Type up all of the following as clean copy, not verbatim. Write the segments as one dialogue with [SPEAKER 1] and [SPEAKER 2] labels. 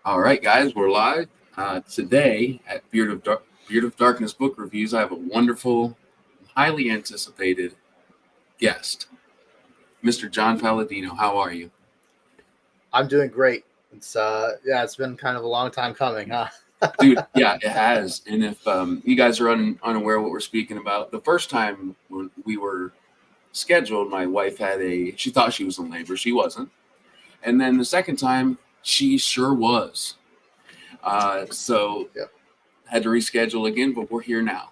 [SPEAKER 1] All right, guys, we're live today at Beard of Darkness Book Reviews. I have a wonderful, highly anticipated guest, Mr. John Palladino. How are you,
[SPEAKER 2] I'm doing great. It's been kind of a long time coming, huh?
[SPEAKER 1] dude? Yeah, it has. And if you guys are unaware of what we're speaking about, the first time when we were scheduled, my wife she thought she was in labor. She wasn't. And then the second time, she sure was. So
[SPEAKER 2] Yep.
[SPEAKER 1] had to reschedule again, but we're here now.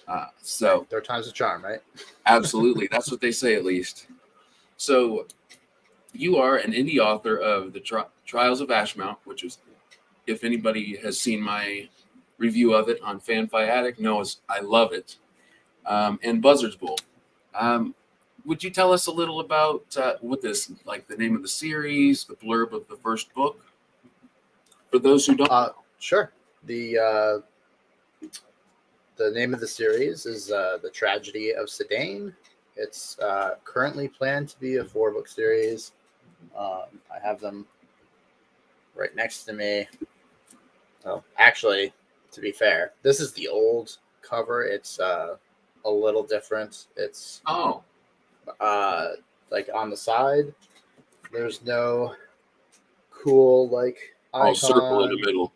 [SPEAKER 2] Right.
[SPEAKER 1] So
[SPEAKER 2] Third time's a charm, right?
[SPEAKER 1] absolutely, that's what they say at least. So you are an indie author of the Trials of Ashmount, which is, if anybody has seen my review of it on FanFi Addict, knows I love it. And Buzzard's Bowl. Um, would you tell us a little about what this, like the name of the series, the blurb of the first book, for those who don't know?
[SPEAKER 2] Sure. The name of the series is The Tragedy of Cedain. It's currently planned to be a 4-book series. I have them right next to me. Oh, actually, to be fair, this is the old cover. It's a little different. It's
[SPEAKER 1] Oh,
[SPEAKER 2] like on the side. There's no cool
[SPEAKER 1] circle in the
[SPEAKER 2] icon.
[SPEAKER 1] middle.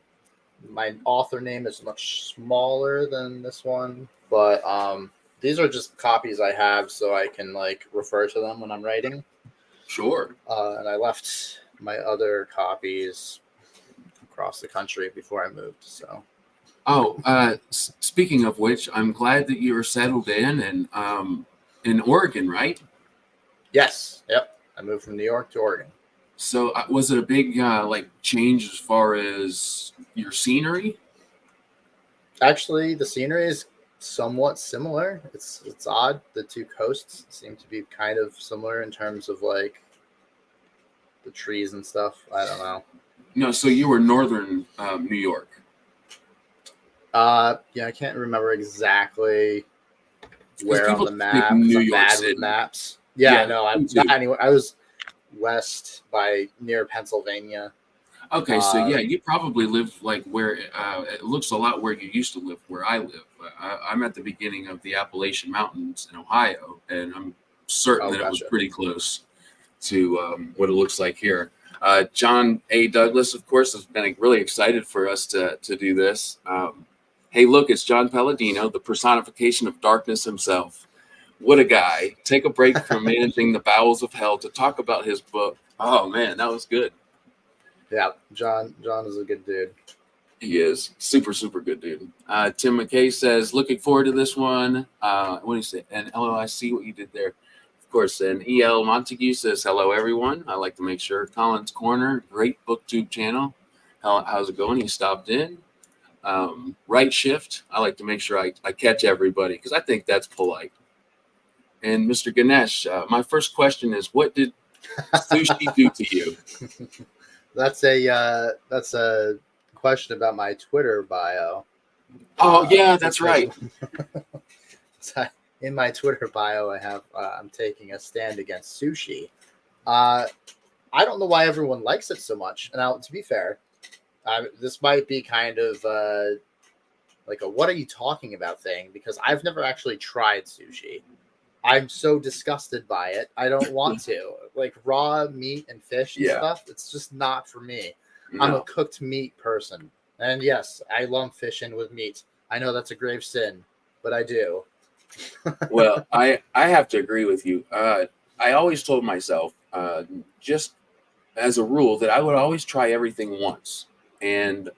[SPEAKER 2] My author name is much smaller than this one, but these are just copies I have so I can refer to them when I'm writing.
[SPEAKER 1] Sure.
[SPEAKER 2] And I left my other copies across the country before I moved. So
[SPEAKER 1] Oh, speaking of which, I'm glad that you are settled in Oregon, right?
[SPEAKER 2] yes, yep, I moved from New York to Oregon.
[SPEAKER 1] So was it a big change as far as your scenery?
[SPEAKER 2] Actually, the scenery is somewhat similar. It's odd. The two coasts seem to be kind of similar in terms of the trees and stuff. I don't know.
[SPEAKER 1] No, so you were northern New York.
[SPEAKER 2] Yeah, I can't remember exactly
[SPEAKER 1] Because
[SPEAKER 2] where on
[SPEAKER 1] people
[SPEAKER 2] the
[SPEAKER 1] think
[SPEAKER 2] map because
[SPEAKER 1] New
[SPEAKER 2] I'm
[SPEAKER 1] York
[SPEAKER 2] bad with
[SPEAKER 1] City.
[SPEAKER 2] maps. Yeah,
[SPEAKER 1] Yeah,
[SPEAKER 2] no, I'm
[SPEAKER 1] me
[SPEAKER 2] not
[SPEAKER 1] too.
[SPEAKER 2] anywhere. I was west by near Pennsylvania.
[SPEAKER 1] Okay, so
[SPEAKER 2] Uh,
[SPEAKER 1] yeah, you probably live like where it looks a lot where you used to live, where I live. I'm at the beginning of the Appalachian Mountains in Ohio, and I'm certain
[SPEAKER 2] oh,
[SPEAKER 1] that it was
[SPEAKER 2] gotcha.
[SPEAKER 1] pretty close to what it looks like here. John A. Douglas, of course, has been really excited for us to do this. Hey, look, it's John Palladino, the personification of darkness himself. What a guy. Take a break from managing the bowels of hell to talk about his book. Oh, man, that was good.
[SPEAKER 2] Yeah, John is a good dude.
[SPEAKER 1] He is super, super good dude. Tim McKay says, looking forward to this one. What do you say? And LO, I see what you did there. Of course, and EL Montague says, hello, everyone. I like to make sure. Colin's Corner, great Booktube channel. How's it going? He stopped in. Right Shift, I like to make sure I catch everybody because I think that's polite. And Mr. Ganesh, my first question is, what did sushi do to you?
[SPEAKER 2] That's a question about my Twitter bio.
[SPEAKER 1] Oh, yeah, that's
[SPEAKER 2] Because
[SPEAKER 1] right.
[SPEAKER 2] in my Twitter bio, I have I'm taking a stand against sushi. Uh, I don't know why everyone likes it so much. Now, to be fair, this might be kind of like a "what are you talking about" thing because I've never actually tried sushi. I'm so disgusted by it. I don't want to. Like raw meat and fish and
[SPEAKER 1] Yeah,
[SPEAKER 2] stuff, it's just not for me. I'm a
[SPEAKER 1] no.
[SPEAKER 2] cooked meat person. And yes, I lump fish in with meat. I know that's a grave sin, but I do.
[SPEAKER 1] Well, I have to agree with you. I always told myself, just as a rule, that I would always try everything once. And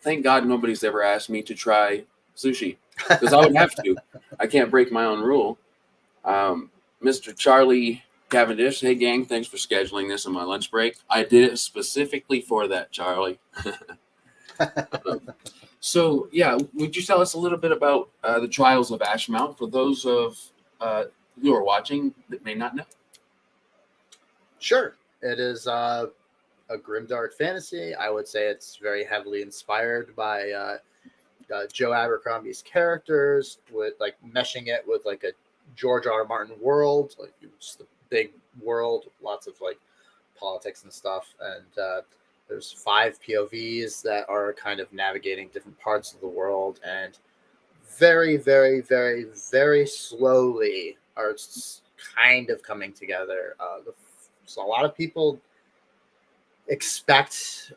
[SPEAKER 1] thank God nobody's ever asked me to try sushi because I would have to. I can't break my own rule. Um, Mr. Charlie Cavendish, hey gang, thanks for scheduling this on my lunch break. I did it specifically for that, Charlie. So, yeah, would you tell us a little bit about the Trials of Ashmount for those of uh, who are watching that may not know?
[SPEAKER 2] Sure. It is a grimdark fantasy. I would say it's very heavily inspired by Joe Abercrombie's characters, with meshing it with a George R. R. Martin world, just a big world, lots of politics and stuff. And There's 5 POVs that are kind of navigating different parts of the world, and very, very, very, very slowly are kind of coming together. So a lot of people expect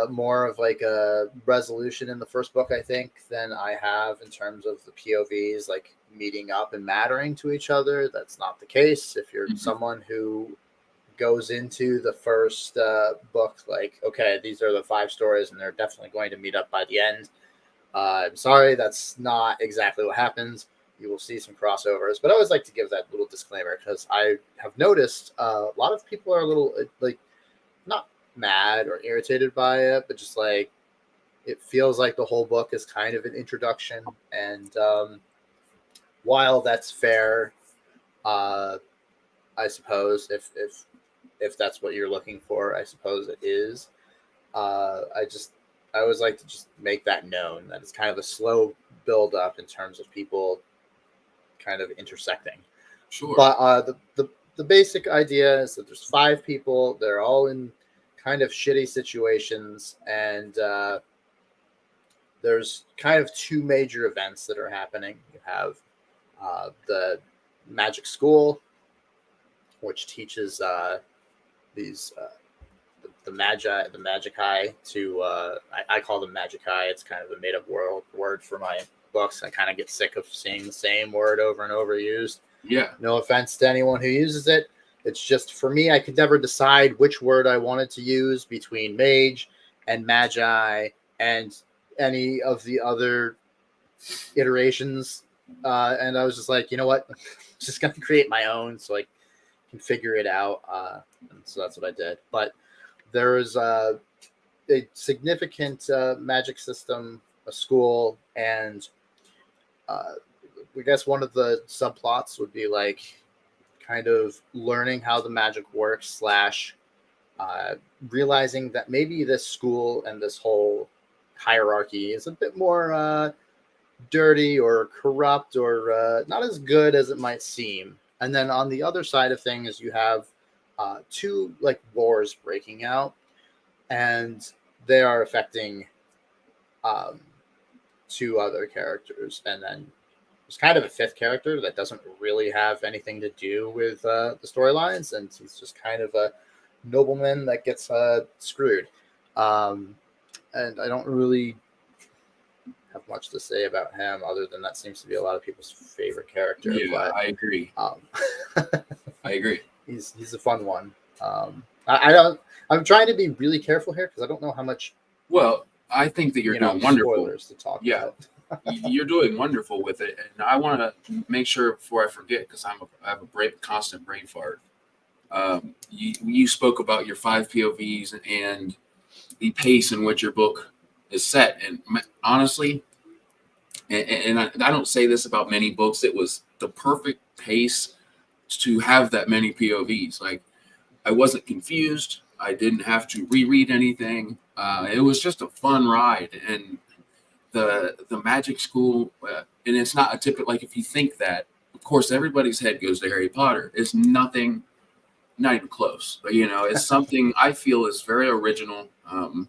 [SPEAKER 2] more of like a resolution in the first book, I think, than I have in terms of the POVs like meeting up and mattering to each other. That's not the case. If you're someone who goes into the first book like, okay, these are the 5 stories and they're definitely going to meet up by the end, I'm sorry, that's not exactly what happens. You will see some crossovers, but I always like to give that little disclaimer because I have noticed a lot of people are a little like not mad or irritated by it, but just like it feels like the whole book is kind of an introduction. And while that's fair, I suppose if that's what you're looking for, I suppose it is. I always like to just make that known that it's kind of a slow build up in terms of people kind of intersecting.
[SPEAKER 1] Sure.
[SPEAKER 2] But the basic idea is that there's 5 people. They're all in kind of shitty situations, and there's kind of 2 major events that are happening. You have the magic school, which teaches these the Magici to I call them Magici. It's kind of a made up word for my books. I kind of get sick of seeing the same word over and over used.
[SPEAKER 1] Yeah.
[SPEAKER 2] No offense to anyone who uses it. It's just for me, I could never decide which word I wanted to use between mage and magi and any of the other iterations. And I was just like, you know what? I'm just going to create my own so I can figure it out. And so that's what I did. But there is a significant magic system, a school, and I guess one of the subplots would be like kind of learning how the magic works / realizing that maybe this school and this whole hierarchy is a bit more dirty or corrupt or not as good as it might seem. And then on the other side of things, you have 2 like wars breaking out, and they are affecting 2 other characters. And then there's kind of a 5th character that doesn't really have anything to do with the storylines, and he's just kind of a nobleman that gets screwed. And I don't really have much to say about him other than that seems to be a lot of people's favorite character.
[SPEAKER 1] Yeah,
[SPEAKER 2] but,
[SPEAKER 1] I agree. I agree.
[SPEAKER 2] He's a fun one. I'm trying to be really careful here because I don't know how much.
[SPEAKER 1] Well, I think that you're doing wonderful.
[SPEAKER 2] Spoilers to talk about.
[SPEAKER 1] You're doing wonderful with it, and I want to make sure before I forget because I have a constant brain fart. You spoke about your 5 POVs and the pace in which your book is set, and honestly, and I don't say this about many books, it was the perfect pace to have that many POVs. Like, I wasn't confused. I didn't have to reread anything. It was just a fun ride, and the magic school, and it's not a typical, like if you think that, of course, everybody's head goes to Harry Potter. It's nothing, not even close. But, it's something I feel is very original, and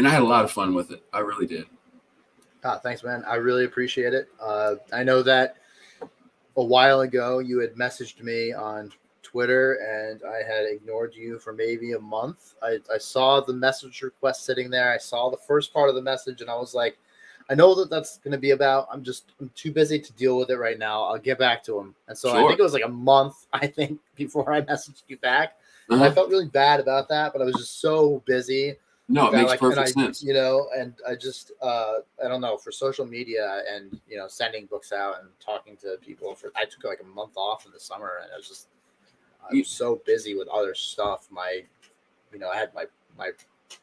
[SPEAKER 1] I had a lot of fun with it. I really did.
[SPEAKER 2] Thanks, man. I really appreciate it. I know that a while ago you had messaged me on Twitter and I had ignored you for maybe a month. I saw the message request sitting there. I saw the first part of the message and I was like, I know that that's going to be about, I'm too busy to deal with it right now. I'll get back to him. And so I think it was like a month, before I messaged you back. And I felt really bad about that, but I was just so busy.
[SPEAKER 1] No, it makes perfect sense.
[SPEAKER 2] And I just, I don't know, for social media and, sending books out and talking to people I took like a month off in the summer and I was so busy with other stuff. I had my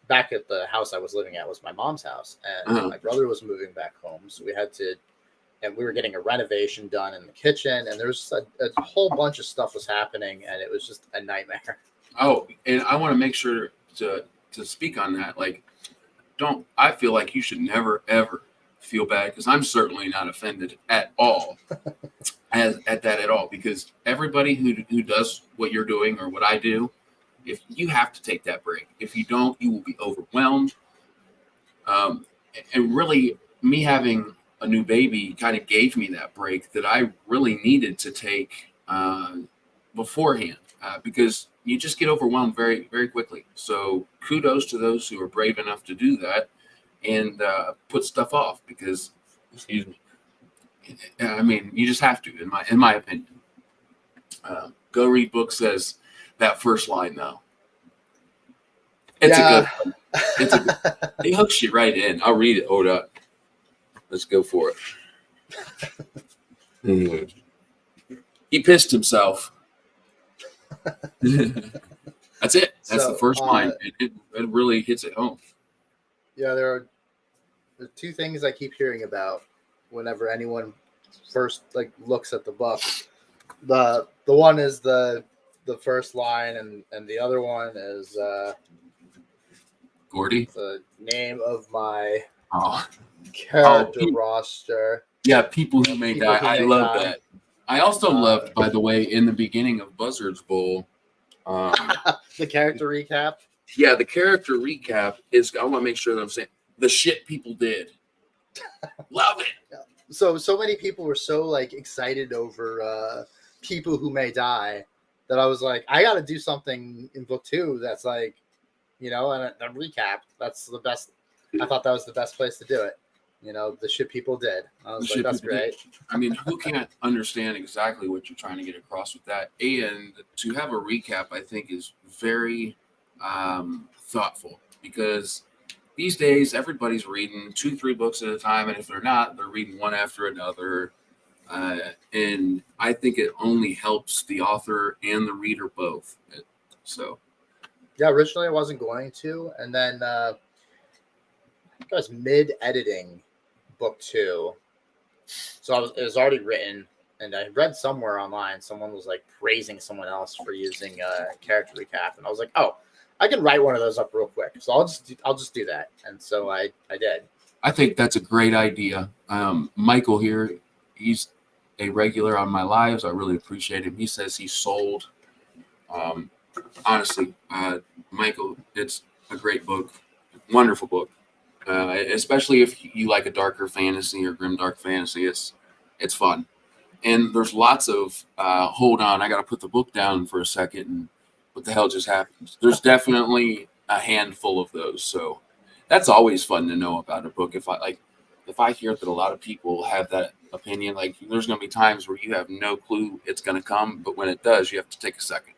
[SPEAKER 2] back at the house I was living at was my mom's house and my brother was moving back home. So we were getting a renovation done in the kitchen and there's a whole bunch of stuff was happening and it was just a nightmare.
[SPEAKER 1] Oh, and I want to make sure to speak on that. Like, I feel like you should never, ever feel bad because I'm certainly not offended at all at that at all because everybody who does what you're doing or what I do if you have to take that break. If you don't, you will be overwhelmed. And really, me having a new baby kind of gave me that break that I really needed to take beforehand, because you just get overwhelmed very, very quickly. So kudos to those who are brave enough to do that and put stuff off, because, excuse me, I mean, you just have to, in my opinion. Go Read Book says that first line, though. It's a good one. It's a good, it hooks you right in. I'll read it. Hold up. Let's go for it. He pissed himself. That's it. That's the first line. It really hits it home.
[SPEAKER 2] Yeah, there are two things I keep hearing about whenever anyone first looks at the book. The one is the first line, and the other one is
[SPEAKER 1] Gordy,
[SPEAKER 2] the name of my character roster.
[SPEAKER 1] Yeah, People Who May Die. I love that. I also loved, by the way, in the beginning of Buzzard's Bowl,
[SPEAKER 2] the character recap.
[SPEAKER 1] Yeah, the character recap is, I want to make sure that I'm saying the shit people did. Love it.
[SPEAKER 2] So many people were so excited over People Who May Die that I was like, I got to do something in book 2 that's and a recap. That's the best. I thought that was the best place to do it. The shit people did. I was like, that's great.
[SPEAKER 1] I mean, who can't understand exactly what you're trying to get across with that? And to have a recap, I think, is very thoughtful, because these days everybody's reading 2-3 books at a time, and if they're not, they're reading one after another. And I think it only helps the author and the reader both. So,
[SPEAKER 2] yeah, originally I wasn't going to, and then I think I was mid-editing book 2, so it was already written, and I read somewhere online someone was praising someone else for using character recap, and I was like, oh, I can write one of those up real quick, so I'll just do that, and so I did.
[SPEAKER 1] I think that's a great idea. Michael here, he's a regular on my lives. I really appreciate him. He says he's sold. Honestly, Michael, it's a great book, wonderful book. Especially if you like a darker fantasy or grimdark fantasy, it's fun. And there's lots of hold on, I got to put the book down for a second, and what the hell just happened? There's definitely a handful of those. So that's always fun to know about a book. If I hear that a lot of people have that opinion, there's going to be times where you have no clue it's going to come, but when it does, you have to take a second.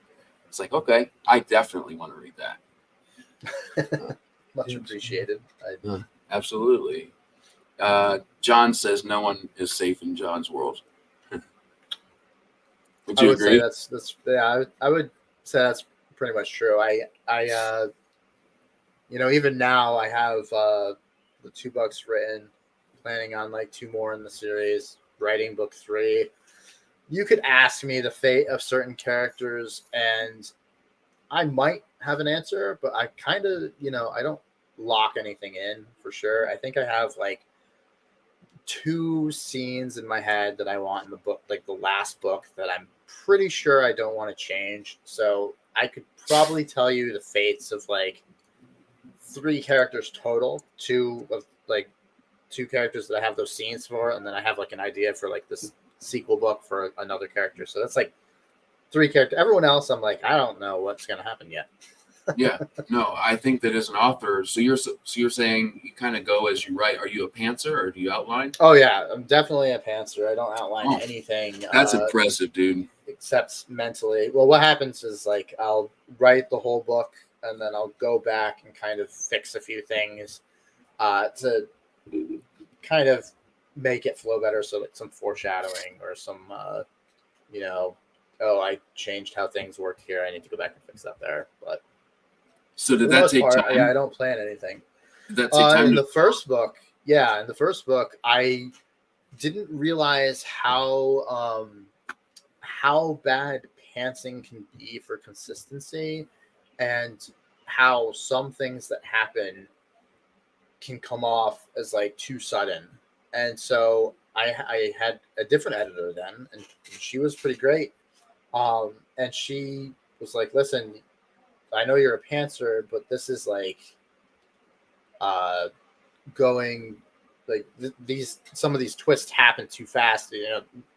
[SPEAKER 1] It's like, okay, I definitely want to read that.
[SPEAKER 2] Much appreciated.
[SPEAKER 1] Absolutely. John says no one is safe in John's world. Would you agree?
[SPEAKER 2] I would say that's pretty much true. I even now I have the 2 books written, planning on 2 more in the series, writing book 3. You could ask me the fate of certain characters, and I might have an answer, but I kind of, I don't lock anything in for sure. I think I have 2 scenes in my head that I want in the book, the last book, that I'm pretty sure I don't want to change. So I could probably tell you the fates of 3 characters total, 2 characters that I have those scenes for, and then I have an idea for this sequel book for another character. So that's 3 characters. Everyone else, I'm I don't know what's going to happen yet.
[SPEAKER 1] Yeah, no, I think that as an author, so you're saying you kind of go as you write. Are you a pantser or do you outline?
[SPEAKER 2] Oh yeah, I'm definitely a pantser. I don't outline anything.
[SPEAKER 1] That's impressive, dude.
[SPEAKER 2] Except mentally. Well, what happens is I'll write the whole book, and then I'll go back and kind of fix a few things to kind of make it flow better. So some foreshadowing or some I changed how things work here. I need to go back and fix that there. But
[SPEAKER 1] so did that take time?
[SPEAKER 2] Yeah, I don't plan anything.
[SPEAKER 1] Did that take time?
[SPEAKER 2] In the first book, I didn't realize how bad pantsing can be for consistency, and how some things that happen can come off as too sudden. And so I had a different editor then, and she was pretty great. And she was like, listen, I know you're a pantser, but this is like going like these some of these twists happen too fast.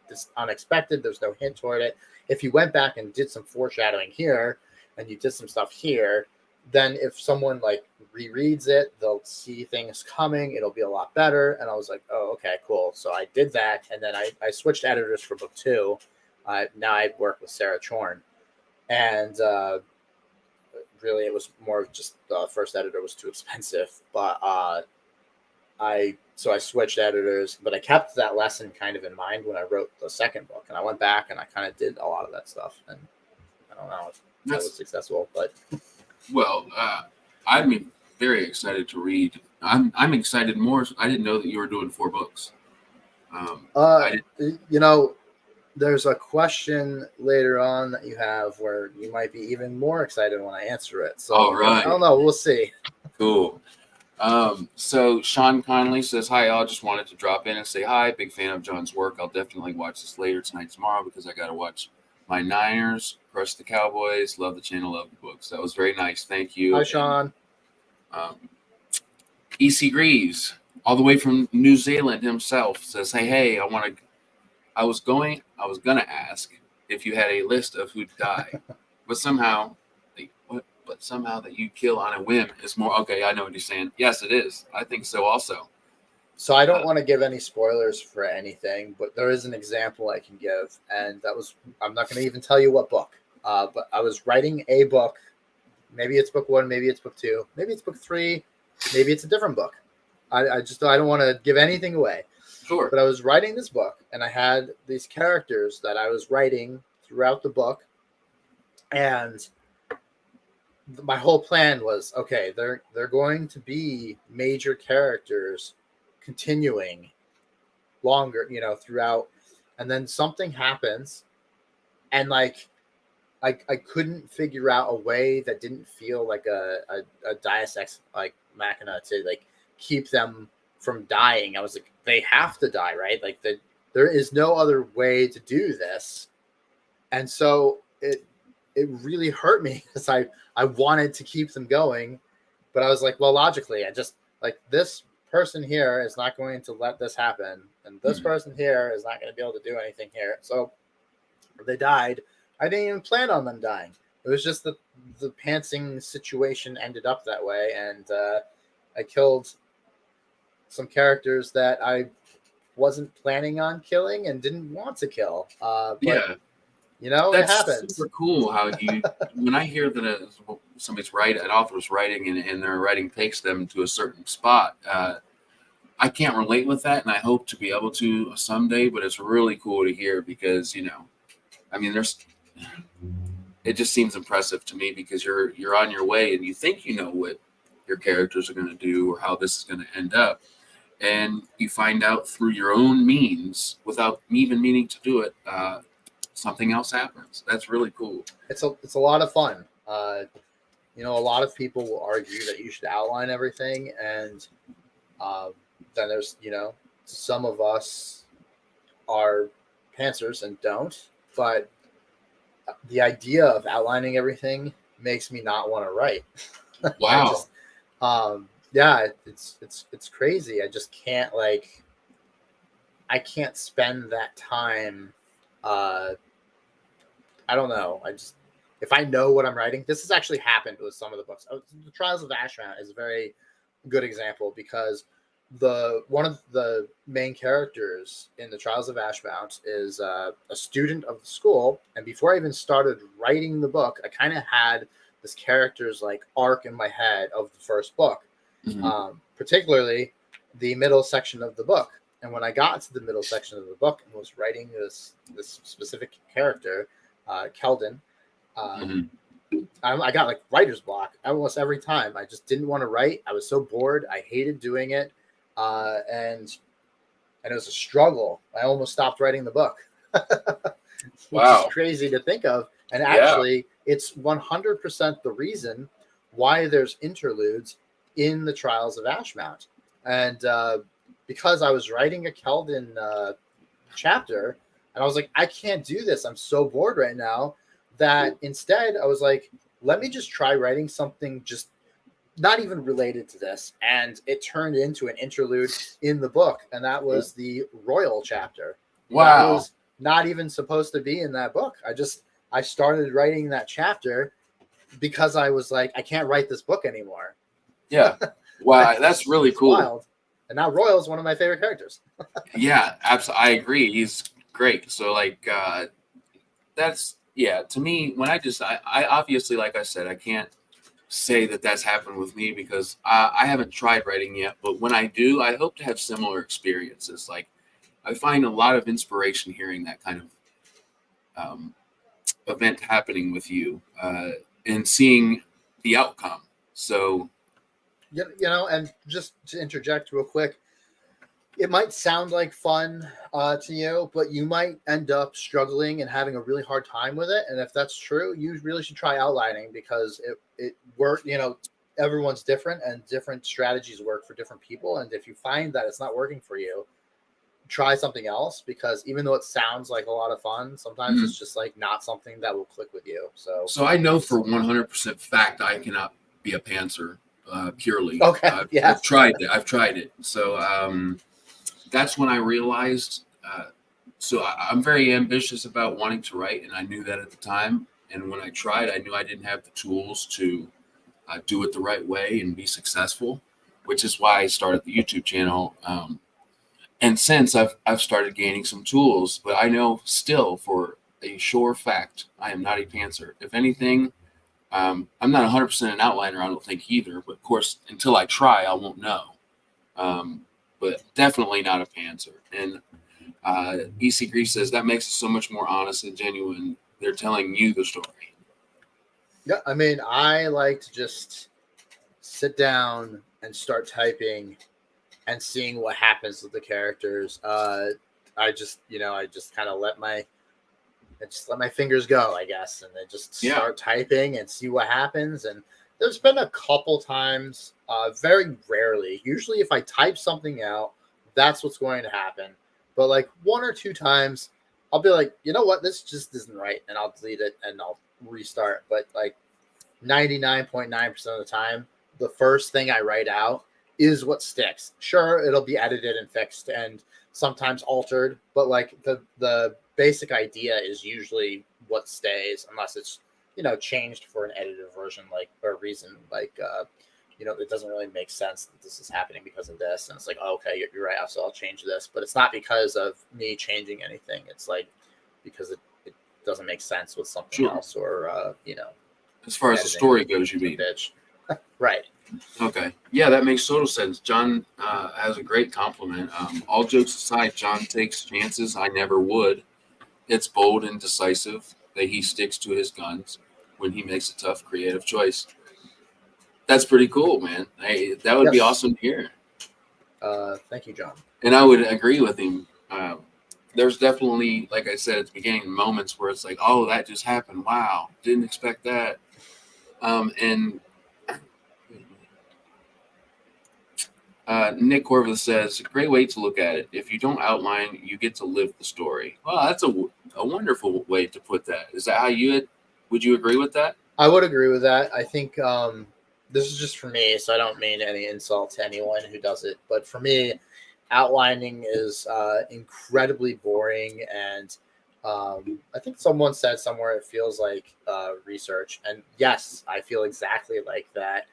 [SPEAKER 2] It's unexpected. There's no hint toward it. If you went back and did some foreshadowing here, and you did some stuff here, then if someone like rereads it, they'll see things coming. It'll be a lot better. And I was like, oh, okay, cool. So I did that, and then I switched editors for book 2. Now I work with Sarah Chorn, and really it was more of just the first editor was too expensive, but I switched editors, but I kept that lesson kind of in mind when I wrote the second book, and I went back and I kind of did a lot of that stuff, and I don't know if that was successful, but
[SPEAKER 1] well, I'm very excited to read. I'm excited more. I didn't know that you were doing 4 books.
[SPEAKER 2] There's a question later on that you have where you might be even more excited when I answer it. So
[SPEAKER 1] all right.
[SPEAKER 2] I don't know. We'll see.
[SPEAKER 1] Cool. So Sean Connolly says, hi, all. Just wanted to drop in and say hi. Big fan of John's work. I'll definitely watch this later tonight, tomorrow, because I got to watch my Niners, crush the Cowboys, love the channel, love the books. That was very nice. Thank you.
[SPEAKER 2] Hi, Sean.
[SPEAKER 1] E.C. Greaves, all the way from New Zealand himself, says, hey, I was gonna ask if you had a list of who'd die, but somehow that you kill on a whim is more okay. I know what you're saying. Yes, it is. I think so also.
[SPEAKER 2] So I don't want to give any spoilers for anything, but there is an example I can give, and I'm not going to even tell you what book. But I was writing a book. Maybe it's book 1, maybe it's book 2, maybe it's book 3, maybe it's a different book. I don't want to give anything away.
[SPEAKER 1] Sure.
[SPEAKER 2] But I was writing this book, and I had these characters that I was writing throughout the book, and my whole plan was, okay, they're going to be major characters continuing longer, throughout, and then something happens, and like I couldn't figure out a way that didn't feel like a Deus Ex like Machina to like keep them from dying. I was like, they have to die, right? Like there is no other way to do this. And so it really hurt me because I wanted to keep them going, but I was like, well, logically, I just like this person here is not going to let this happen, and this person here is not going to be able to do anything here. So they died. I didn't even plan on them dying. It was just the pantsing situation ended up that way, and I killed some characters that I wasn't planning on killing and didn't want to kill. But,
[SPEAKER 1] yeah,
[SPEAKER 2] it happens.
[SPEAKER 1] Super cool how you when I hear that somebody's an author's writing and their writing takes them to a certain spot. I can't relate with that, and I hope to be able to someday. But it's really cool to hear because it just seems impressive to me because you're on your way and you think you know what your characters are going to do or how this is going to end up, and you find out through your own means without even meaning to do it. Something else happens. That's really cool.
[SPEAKER 2] It's a lot of fun. A lot of people will argue that you should outline everything, and then there's some of us are pantsers and don't, but the idea of outlining everything makes me not want to write.
[SPEAKER 1] Wow.
[SPEAKER 2] It's crazy. I just can't I can't spend that time. I don't know. If I know what I'm writing, this has actually happened with some of the books. The Trials of Ashmount is a very good example because one of the main characters in the Trials of Ashmount is a student of the school. And before I even started writing the book, I kind of had this character's arc in my head of the first book, particularly the middle section of the book. And when I got to the middle section of the book and was writing this specific character, Keldon, I got writer's block almost every time. I just didn't want to write. I was so bored. I hated doing it. And it was a struggle. I almost stopped writing the book. Which is crazy to think of. And actually, it's 100% the reason why there's interludes in the Trials of Ashmount. And because I was writing a Keldon chapter, and I was like, I can't do this. I'm so bored right now. That instead, I was like, let me just try writing something just not even related to this. And it turned into an interlude in the book. And that was the royal chapter.
[SPEAKER 1] Wow.
[SPEAKER 2] That was not even supposed to be in that book. I started writing that chapter because I was like, I can't write this book anymore.
[SPEAKER 1] Yeah. Wow. That's really cool.
[SPEAKER 2] Wild. And now Royal is one of my favorite characters.
[SPEAKER 1] Yeah, absolutely. I agree. He's great. So like, that's, yeah, to me, when I obviously, like I said, I can't say that that's happened with me because I haven't tried writing yet, but when I do, I hope to have similar experiences. Like, I find a lot of inspiration hearing that kind of event happening with you and seeing the outcome. So,
[SPEAKER 2] You know, and just to interject real quick, it might sound like fun to you, but you might end up struggling and having a really hard time with it. And if that's true, you really should try outlining because it works. You know, everyone's different and different strategies work for different people. And if you find that it's not working for you, try something else because even though it sounds like a lot of fun, sometimes it's just like not something that will click with you. So
[SPEAKER 1] I know for 100% fact I cannot be a pantser purely.
[SPEAKER 2] Okay.
[SPEAKER 1] I've tried it. So that's when I realized. So I'm very ambitious about wanting to write, and I knew that at the time. And when I tried, I knew I didn't have the tools to do it the right way and be successful, which is why I started the YouTube channel. And since I've started gaining some tools, but I know still for a sure fact, I am not a pantser. If anything, I'm not 100% an outliner, I don't think either. But of course, until I try, I won't know. But definitely not a pantser. And EC Grease says that makes it so much more honest and genuine. They're telling you the story.
[SPEAKER 2] Yeah, I mean, I like to just sit down and start typing and seeing what happens with the characters. I just kind of let my fingers go, I guess, and then just start typing and see what happens. And there's been a couple times, very rarely. Usually, if I type something out, that's what's going to happen. But like 1 or 2 times, I'll be like, you know what, this just isn't right, and I'll delete it and I'll restart. But like 99.9% of the time, the first thing I write out is what sticks. Sure, it'll be edited and fixed and sometimes altered, but like the basic idea is usually what stays, unless it's changed for an edited version, like for a reason, like it doesn't really make sense that this is happening because of this, and it's like, oh, okay, you're right, so I'll change this, but it's not because of me changing anything. It's like because it doesn't make sense with something else, or
[SPEAKER 1] as far as the story goes, you mean?
[SPEAKER 2] Right.
[SPEAKER 1] Okay. Yeah, that makes total sense. John has a great compliment. All jokes aside, John takes chances I never would. It's bold and decisive that he sticks to his guns when he makes a tough creative choice. That's pretty cool, man. That would be awesome to hear.
[SPEAKER 2] Thank you, John.
[SPEAKER 1] And I would agree with him. There's definitely, like I said at the beginning, moments where it's like, oh, that just happened. Wow, didn't expect that. And Nick Corvus says, great way to look at it. If you don't outline, you get to live the story. Well, that's a wonderful way to put that. Is that how would you agree with that?
[SPEAKER 2] I would agree with that. I think this is just for me, so I don't mean any insult to anyone who does it. But for me, outlining is incredibly boring. And I think someone said somewhere it feels like research. And yes, I feel exactly like that.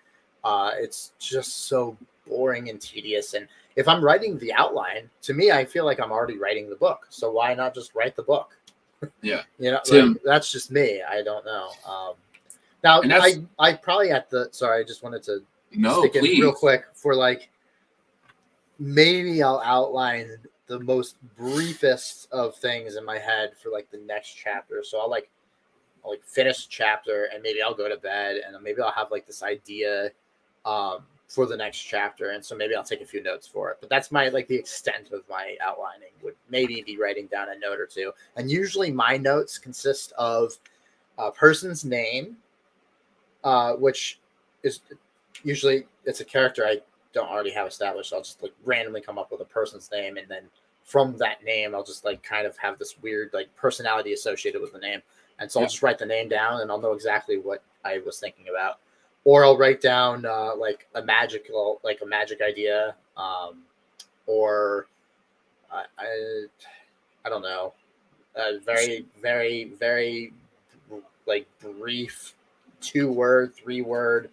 [SPEAKER 2] It's just so boring and tedious. And if I'm writing the outline, to me, I feel like I'm already writing the book. So why not just write the book?
[SPEAKER 1] Yeah.
[SPEAKER 2] Tim, like, that's just me. I don't know. Now, I probably sorry, I just wanted to stick in real quick for like, maybe I'll outline the most briefest of things in my head for like the next chapter. So I'll finish the chapter and maybe I'll go to bed and maybe I'll have like this idea for the next chapter. And so maybe I'll take a few notes for it, but that's the extent of my outlining. Would maybe be writing down a note or two. And usually my notes consist of a person's name, which is usually it's a character I don't already have established. I'll just randomly come up with a person's name, and then from that name, I'll just kind of have this weird personality associated with the name. And so I'll just write the name down and I'll know exactly what I was thinking about. Or I'll write down like a magic idea, or I don't know, a very, very, very like brief 2-word, 3-word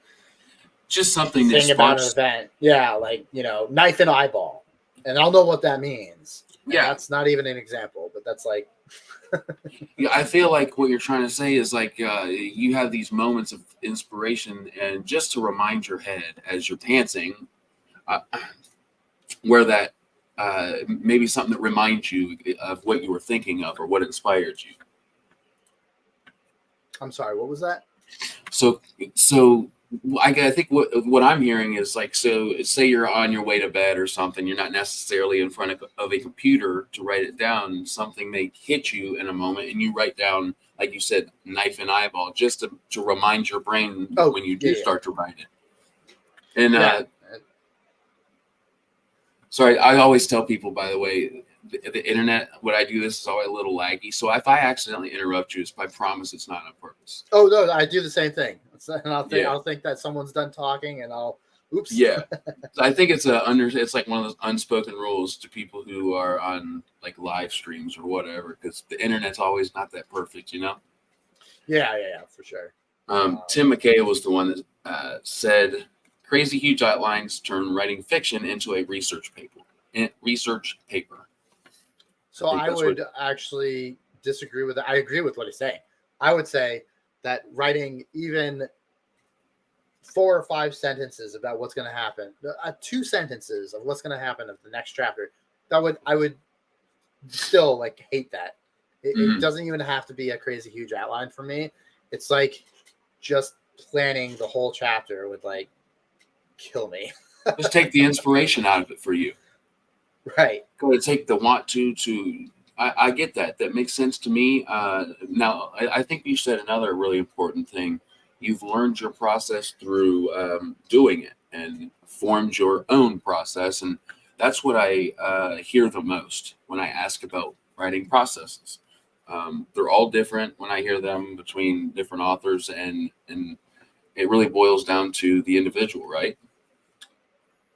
[SPEAKER 1] just something that
[SPEAKER 2] thing about an
[SPEAKER 1] sparks.
[SPEAKER 2] event. Yeah, like, knife and eyeball. And I'll know what that means. And
[SPEAKER 1] Yeah.
[SPEAKER 2] that's not even an example, but that's like.
[SPEAKER 1] Yeah, I feel like what you're trying to say is like you have these moments of inspiration, and just to remind your head as you're pantsing, where that maybe something that reminds you of what you were thinking of or what inspired you.
[SPEAKER 2] I'm sorry, what was that?
[SPEAKER 1] So I think what I'm hearing is like, so say you're on your way to bed or something, you're not necessarily in front of a computer to write it down. Something may hit you in a moment, and you write down, like you said, knife and eyeball, just to remind your brain when you do start to write it. And sorry, I always tell people, by the way, the internet, when I do this, is always a little laggy. So if I accidentally interrupt you, I promise it's not on purpose.
[SPEAKER 2] Oh no, I do the same thing. And I'll think that someone's done talking, and I'll oops.
[SPEAKER 1] Yeah, I think it's like one of those unspoken rules to people who are on like live streams or whatever, because the internet's always not that perfect,
[SPEAKER 2] Yeah, for sure.
[SPEAKER 1] Tim McKay was the one that said, "Crazy huge outlines turn writing fiction into a research paper."
[SPEAKER 2] So I would actually disagree with that. I agree with what he's saying. I would say that writing even 4 or 5 sentences about what's going to happen, 2 sentences of what's going to happen of the next chapter, I would still like hate that. It doesn't even have to be a crazy huge outline for me. It's like just planning the whole chapter would like kill me.
[SPEAKER 1] Just take the inspiration out of it for you.
[SPEAKER 2] Right.
[SPEAKER 1] Go to take the want to. I get that. That makes sense to me. Now, I think you said another really important thing. You've learned your process through doing it and formed your own process. And that's what I hear the most when I ask about writing processes. They're all different when I hear them between different authors, and it really boils down to the individual, right?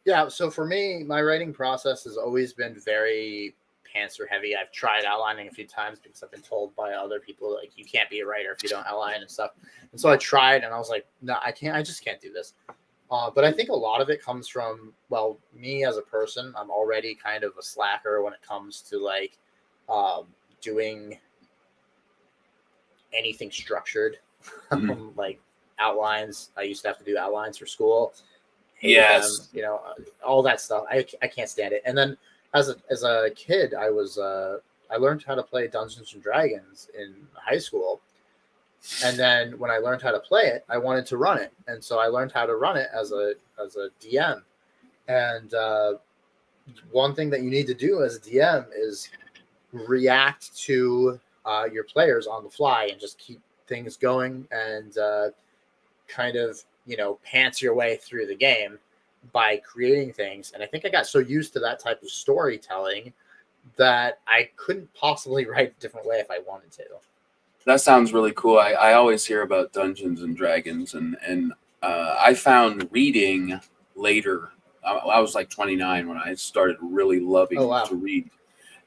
[SPEAKER 2] Yeah, so for me, my writing process has always been very pantser heavy. I've tried outlining a few times because I've been told by other people, like, you can't be a writer if you don't outline and stuff. And so I tried, and I was like, no, I can't. I just can't do this. But I think a lot of it comes from, well, me as a person. I'm already kind of a slacker when it comes to, like, doing anything structured, like outlines. I used to have to do outlines for school.
[SPEAKER 1] Yes.
[SPEAKER 2] Them, all that stuff. I can't stand it. And then as a kid, I learned how to play Dungeons and Dragons in high school. And then when I learned how to play it, I wanted to run it. And so I learned how to run it as a DM. And one thing that you need to do as a DM is react to your players on the fly and just keep things going and kind of pants your way through the game by creating things. And I think I got so used to that type of storytelling that I couldn't possibly write a different way if I wanted to.
[SPEAKER 1] That sounds really cool. I always hear about Dungeons and Dragons, and I found reading later. I was like 29 when I started really loving to read.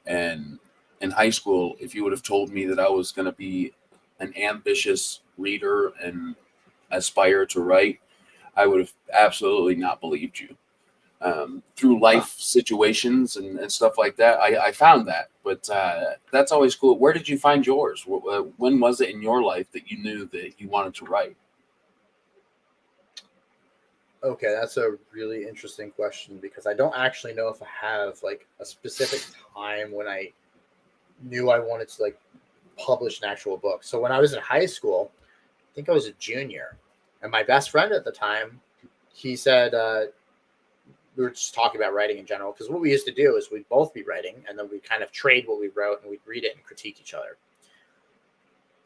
[SPEAKER 1] And in high school, if you would have told me that I was going to be an ambitious reader and aspire to write, I would have absolutely not believed you. Through life situations and stuff like that, I found that. But that's always cool. Where did you find yours? When was it in your life that you knew that you wanted to write?
[SPEAKER 2] Okay, that's a really interesting question because I don't actually know if I have like a specific time when I knew I wanted to like publish an actual book. So when I was in high school, I think I was a junior, and my best friend at the time, he said, we were just talking about writing in general, because what we used to do is we'd both be writing, and then we'd kind of trade what we wrote, and we'd read it and critique each other.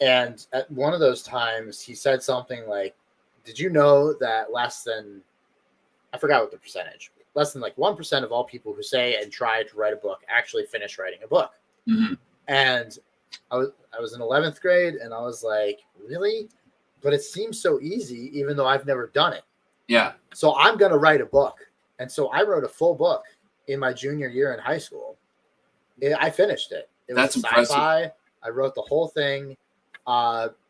[SPEAKER 2] And at one of those times, he said something like, did you know that I forgot what the percentage, less than like 1% of all people who say and try to write a book actually finish writing a book.
[SPEAKER 1] Mm-hmm.
[SPEAKER 2] And I was in 11th grade, and I was like, really? But it seems so easy, even though I've never done it.
[SPEAKER 1] Yeah.
[SPEAKER 2] So I'm going to write a book. And so I wrote a full book in my junior year in high school. I finished it. It was
[SPEAKER 1] That's impressive.
[SPEAKER 2] sci-fi. I wrote the whole thing.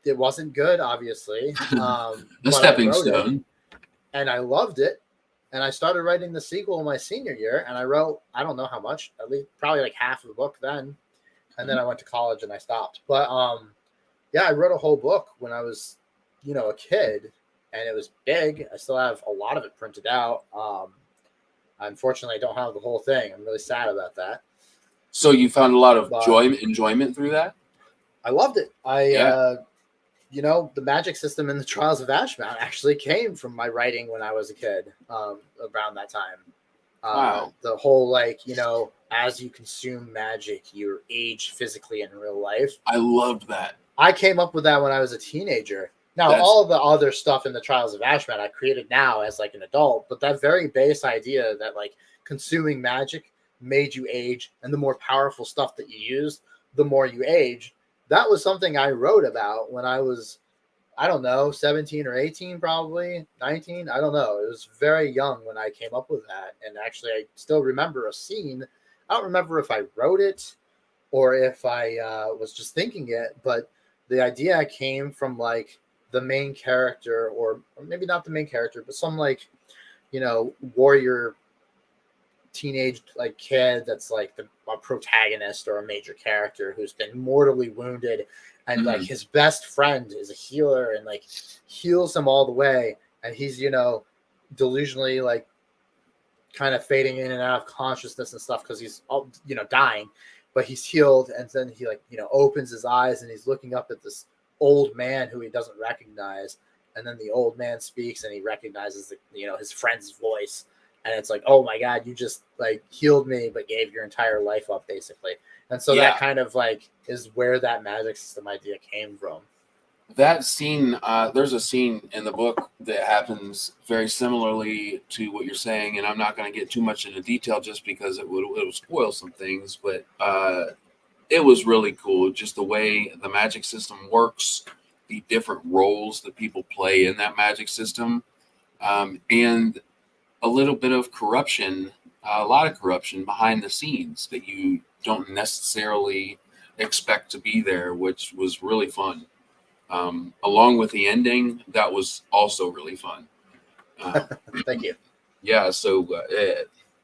[SPEAKER 2] It wasn't good, obviously.
[SPEAKER 1] The
[SPEAKER 2] but
[SPEAKER 1] stepping
[SPEAKER 2] I wrote
[SPEAKER 1] stone.
[SPEAKER 2] it, and I loved it. And I started writing the sequel in my senior year. And I wrote, I don't know how much, at least probably like half of the book then. And then I went to college and I stopped. But yeah, I wrote a whole book when I was, a kid, and it was big. I still have a lot of it printed out. Unfortunately, I don't have the whole thing. I'm really sad about that.
[SPEAKER 1] So you found a lot of enjoyment through that?
[SPEAKER 2] I loved it. The magic system in the Trials of Ashmount actually came from my writing when I was a kid, around that time.
[SPEAKER 1] Wow.
[SPEAKER 2] The whole, as you consume magic, you age physically in real life.
[SPEAKER 1] I loved that.
[SPEAKER 2] I came up with that when I was a teenager. Now, all of the other stuff in the Trials of Ashmount I created now as like an adult, but that very base idea that like consuming magic made you age, and the more powerful stuff that you used, the more you age. That was something I wrote about when I was, I don't know, 17 or 18, probably 19. I don't know. It was very young when I came up with that. And actually, I still remember a scene. I don't remember if I wrote it or if I was just thinking it, but the idea came from like the main character, or maybe not the main character, but some like, warrior teenage like kid that's like a protagonist or a major character who's been mortally wounded, and like his best friend is a healer and like heals him all the way, and he's delusionally like kind of fading in and out of consciousness and stuff because he's dying, but he's healed, and then he opens his eyes and he's looking up at this old man who he doesn't recognize, and then the old man speaks and he recognizes his friend's voice. And it's like, oh my God, you just like healed me, but gave your entire life up, basically. And so that kind of like is where that magic system idea came from.
[SPEAKER 1] That scene, there's a scene in the book that happens very similarly to what you're saying, and I'm not going to get too much into detail just because it would spoil some things. But it was really cool, just the way the magic system works, the different roles that people play in that magic system, and a little bit of corruption, a lot of corruption behind the scenes that you don't necessarily expect to be there, which was really fun. Along with the ending, that was also really fun.
[SPEAKER 2] Thank you.
[SPEAKER 1] Yeah, so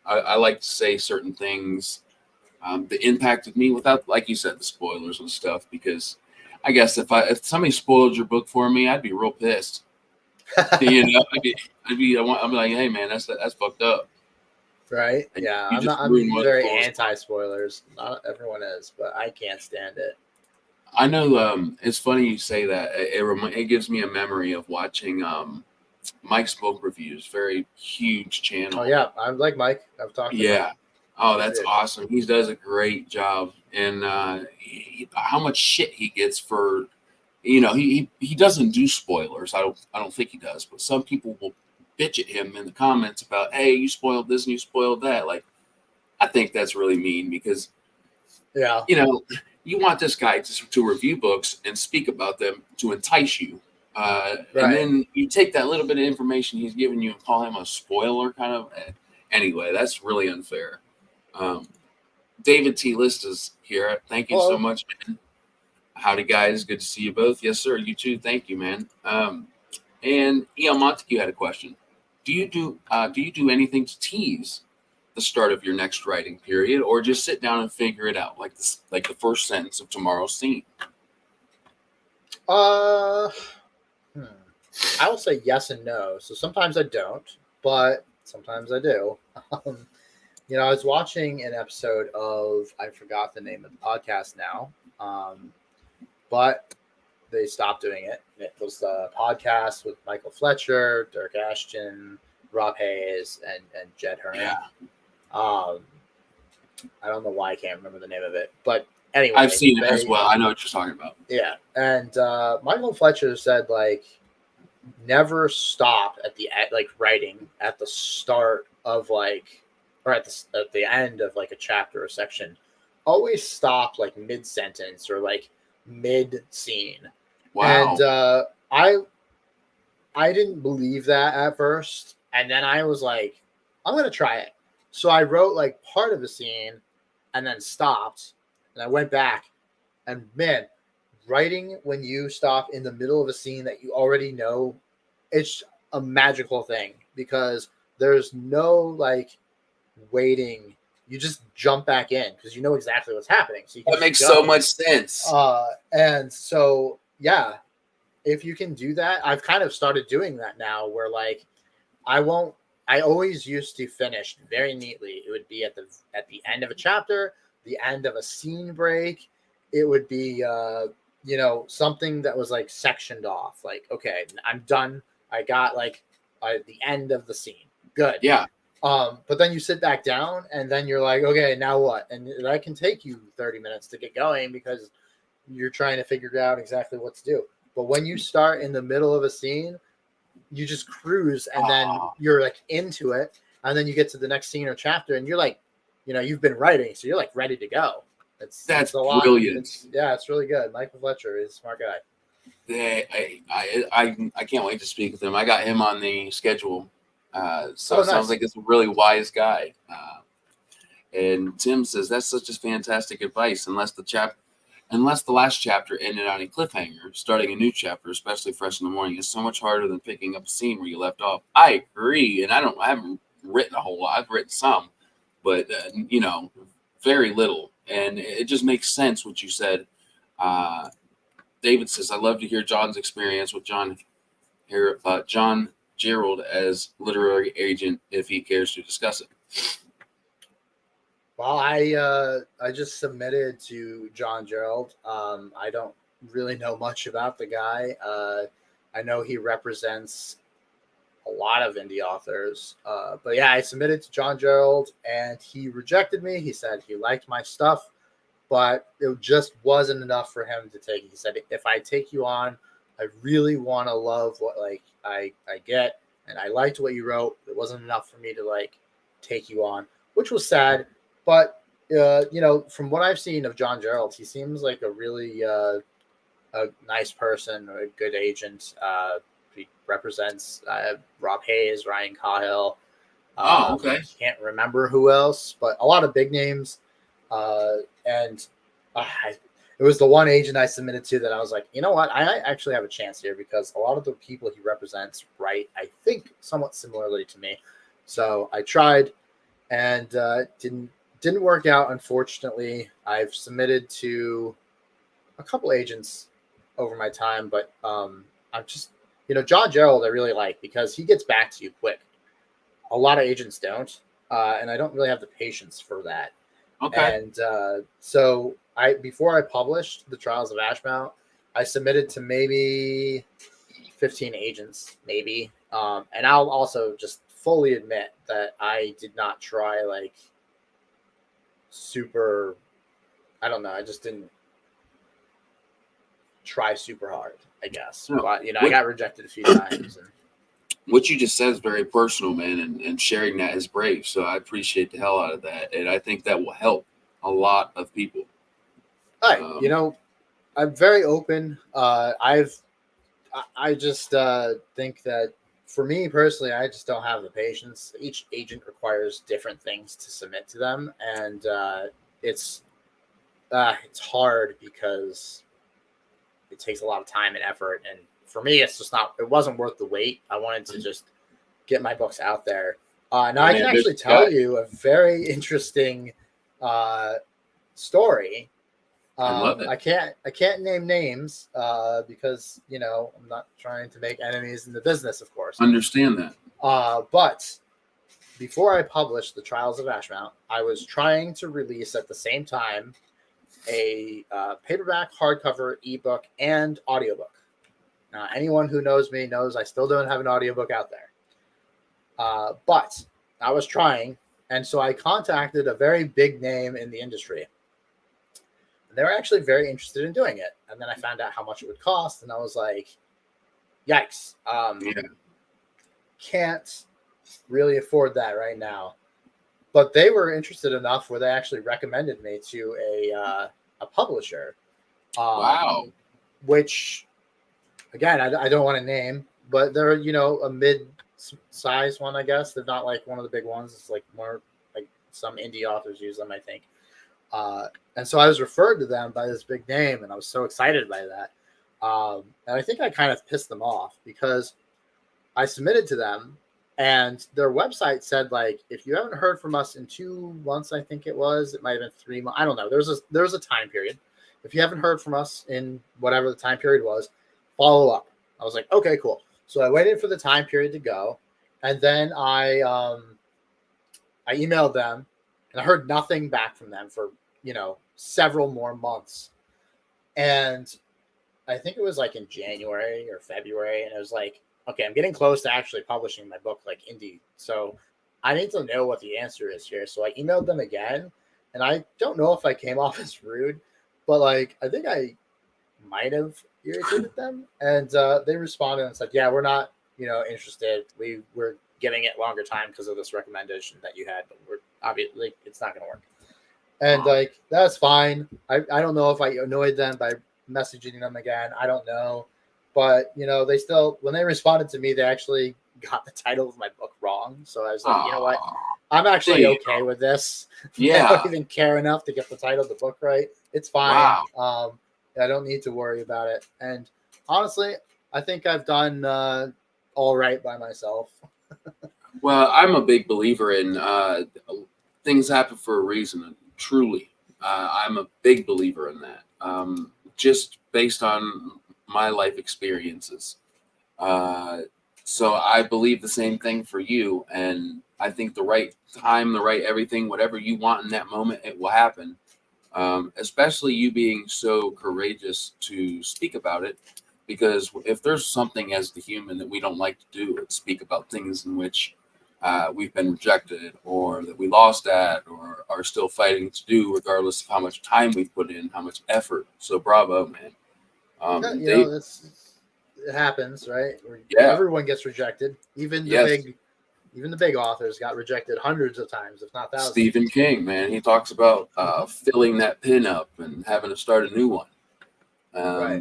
[SPEAKER 1] I like to say certain things that impacted me without, like you said, the spoilers and stuff, because I guess if somebody spoiled your book for me, I'd be real pissed. I'd be like, hey man, that's fucked up.
[SPEAKER 2] Right? Yeah, I'm very anti-spoilers. Not everyone is, but I can't stand it.
[SPEAKER 1] I know. It's funny you say that. It gives me a memory of watching Mike's book reviews. Very huge channel.
[SPEAKER 2] Oh yeah, I like Mike. I've talked.
[SPEAKER 1] Yeah. Oh, that's awesome. He does a great job, and how much shit he gets for. He doesn't do spoilers. I don't think he does, but some people will bitch at him in the comments about, hey, you spoiled this and you spoiled that. Like, I think that's really mean because, you want this guy to review books and speak about them to entice you. And then you take that little bit of information he's giving you and call him a spoiler kind of. Anyway, that's really unfair. David T. List is here. Thank you so much, man. Howdy, guys. Good to see you both. Yes, sir. You too. Thank you, man. And E.L. Montague had a question. Do you do anything to tease the start of your next writing period, or just sit down and figure it out, like the first sentence of tomorrow's scene?
[SPEAKER 2] I will say yes and no. So sometimes I don't, but sometimes I do. I was watching an episode of, I forgot the name of the podcast now, but they stopped doing it. It was the podcast with Michael Fletcher, Dirk Ashton, Rob Hayes, and Jed Hearn.
[SPEAKER 1] Yeah.
[SPEAKER 2] I don't know why I can't remember the name of it, but anyway,
[SPEAKER 1] I've seen it as well. I know what you're talking about.
[SPEAKER 2] Yeah, and Michael Fletcher said never stop at the writing at the start of or at the end of a chapter or section. always stop like mid sentence or like mid scene.
[SPEAKER 1] Wow.
[SPEAKER 2] And I didn't believe that at first, and then I was like, I'm gonna try it. So I wrote like part of a scene, and then stopped, and I went back, and man, writing when you stop in the middle of a scene that you already know, it's a magical thing because there's no like waiting. You just jump back in because you know exactly what's happening, so you can
[SPEAKER 1] That
[SPEAKER 2] just
[SPEAKER 1] makes so
[SPEAKER 2] go.
[SPEAKER 1] much sense.
[SPEAKER 2] And so yeah, if you can do that, I've kind of started doing that now where like I won't I always used to finish very neatly. It would be at the end of a chapter, the end of a scene break. It would be something that was like sectioned off. Like, okay, I'm done. I got like the end of the scene. Good.
[SPEAKER 1] Yeah.
[SPEAKER 2] But then you sit back down and then you're like, okay, now what? And that can take you 30 minutes to get going because you're trying to figure out exactly what to do. But when you start in the middle of a scene, you just cruise and then you're like into it. And then you get to the next scene or chapter and you're like, you've been writing. So you're like ready to go.
[SPEAKER 1] That's
[SPEAKER 2] a lot.
[SPEAKER 1] brilliant.
[SPEAKER 2] It's really good. Michael Fletcher is a smart guy.
[SPEAKER 1] I can't wait to speak with him. I got him on the schedule. So it
[SPEAKER 2] Nice.
[SPEAKER 1] sounds like it's a really wise guy. And Tim says that's such a fantastic advice. Unless the last chapter ended on a cliffhanger, starting a new chapter, especially fresh in the morning, is so much harder than picking up a scene where you left off. I agree, and I haven't written a whole lot. I've written some, but very little, and it just makes sense what you said. David says, "I love to hear John's experience with John Gerald as literary agent, if he cares to discuss it."
[SPEAKER 2] Well, I just submitted to John Gerald. I don't really know much about the guy. I know he represents a lot of indie authors. But yeah, I submitted to John Gerald and he rejected me. He said he liked my stuff, but it just wasn't enough for him to take. He said, if I take you on, I really want to love what like I get. And I liked what you wrote. It wasn't enough for me to like take you on, which was sad. But, from what I've seen of John Gerald, he seems like a really a nice person, or a good agent. He represents Rob Hayes, Ryan Cahill.
[SPEAKER 1] Okay.
[SPEAKER 2] Can't remember who else, but a lot of big names. And it was the one agent I submitted to that I was like, you know what? I actually have a chance here because a lot of the people he represents write, I think, somewhat similarly to me. So I tried and didn't work out, unfortunately. I've submitted to a couple agents over my time, but I'm just, John Gerald I really like because he gets back to you quick. A lot of agents don't, and I don't really have the patience for that.
[SPEAKER 1] Okay.
[SPEAKER 2] And so before I published The Trials of Ashmount, I submitted to maybe 15 agents, maybe. And I'll also just fully admit that I did not try like super, I don't know, I just didn't try super hard, I guess.
[SPEAKER 1] No.
[SPEAKER 2] But I got rejected a few times. And
[SPEAKER 1] what you just said is very personal, man, and sharing that is brave. So I appreciate the hell out of that, and I think that will help a lot of people.
[SPEAKER 2] I'm very open. I just think that for me personally, I just don't have the patience. Each agent requires different things to submit to them, and it's hard because it takes a lot of time and effort. And for me, it wasn't worth the wait. I wanted to just get my books out there. Now I can actually tell you a very interesting story.
[SPEAKER 1] I love it.
[SPEAKER 2] I can't name names because I'm not trying to make enemies in the business, of course.
[SPEAKER 1] Understand that.
[SPEAKER 2] But before I published The Trials of Ashmount, I was trying to release at the same time a paperback, hardcover, ebook, and audiobook. Now, anyone who knows me knows I still don't have an audiobook out there. But I was trying, and so I contacted a very big name in the industry. They were actually very interested in doing it. And then I found out how much it would cost. And I was like, yikes. Can't really afford that right now. but they were interested enough where they actually recommended me to a publisher,
[SPEAKER 1] Wow.
[SPEAKER 2] which again I don't want to name, but they're a mid-size one, I guess. They're not like one of the big ones. It's like more like some indie authors use them, I think. And so I was referred to them by this big name, and I was so excited by that. And I think I kind of pissed them off because I submitted to them, and their website said, like, if you haven't heard from us in 2 months, I think it might have been 3 months. I don't know. There was a time period. If you haven't heard from us in whatever the time period was, follow up. I was like, okay, cool. So I waited for the time period to go, and then I emailed them, and I heard nothing back from them for several more months. And I think it was like in January or February, and it was like, okay, I'm getting close to actually publishing my book, like indie. So I need to know what the answer is here. So I emailed them again, and I don't know if I came off as rude, but like I think I might have irritated them, and they responded and said, "Yeah, we're not, interested. We're giving it longer time because of this recommendation that you had, but we're obviously it's not going to work." And like that's fine. I don't know if I annoyed them by messaging them again. I don't know. But they still, when they responded to me, they actually got the title of my book wrong. So I was like, you know what? I'm actually okay with this.
[SPEAKER 1] Yeah.
[SPEAKER 2] I don't even care enough to get the title of the book right. It's fine. Wow. I don't need to worry about it. And honestly, I think I've done all right by myself.
[SPEAKER 1] Well, I'm a big believer in things happen for a reason. Truly, I'm a big believer in that. Just based on my life experiences. So I believe the same thing for you. And I think the right time, the right everything, whatever you want in that moment, it will happen. Especially you being so courageous to speak about it. Because if there's something as the human that we don't like to do, it's speak about things in which we've been rejected or that we lost at or are still fighting to do, regardless of how much time we've put in, how much effort. So bravo, man.
[SPEAKER 2] It happens, right?
[SPEAKER 1] Yeah.
[SPEAKER 2] Everyone gets rejected. Even the big authors got rejected hundreds of times, if not thousands.
[SPEAKER 1] Stephen King, man, he talks about filling that pin up and having to start a new one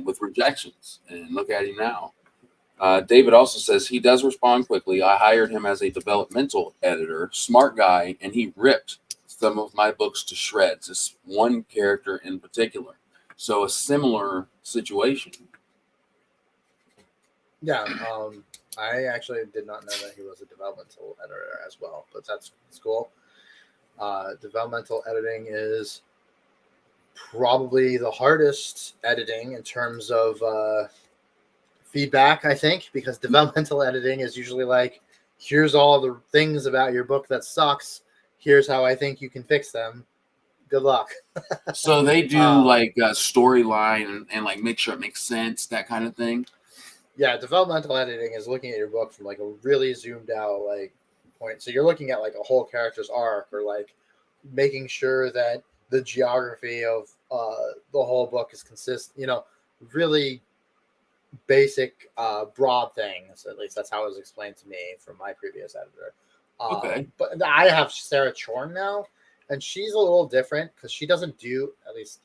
[SPEAKER 1] with rejections. And look at him now. David also says he does respond quickly. I hired him as a developmental editor, smart guy, and he ripped some of my books to shreds. This one character in particular. So a similar situation.
[SPEAKER 2] Yeah, I actually did not know that he was a developmental editor as well, but that's cool. Developmental editing is probably the hardest editing in terms of feedback, I think, because developmental editing is usually like, here's all the things about your book that sucks. Here's how I think you can fix them. Good luck.
[SPEAKER 1] So they do like a storyline and like make sure it makes sense, that kind of thing.
[SPEAKER 2] Yeah, developmental editing is looking at your book from like a really zoomed out like point. So you're looking at like a whole character's arc, or like making sure that the geography of the whole book is consistent. Really basic, broad things. At least that's how it was explained to me from my previous editor.
[SPEAKER 1] Okay.
[SPEAKER 2] But I have Sarah Chorn now, and she's a little different because she doesn't do, at least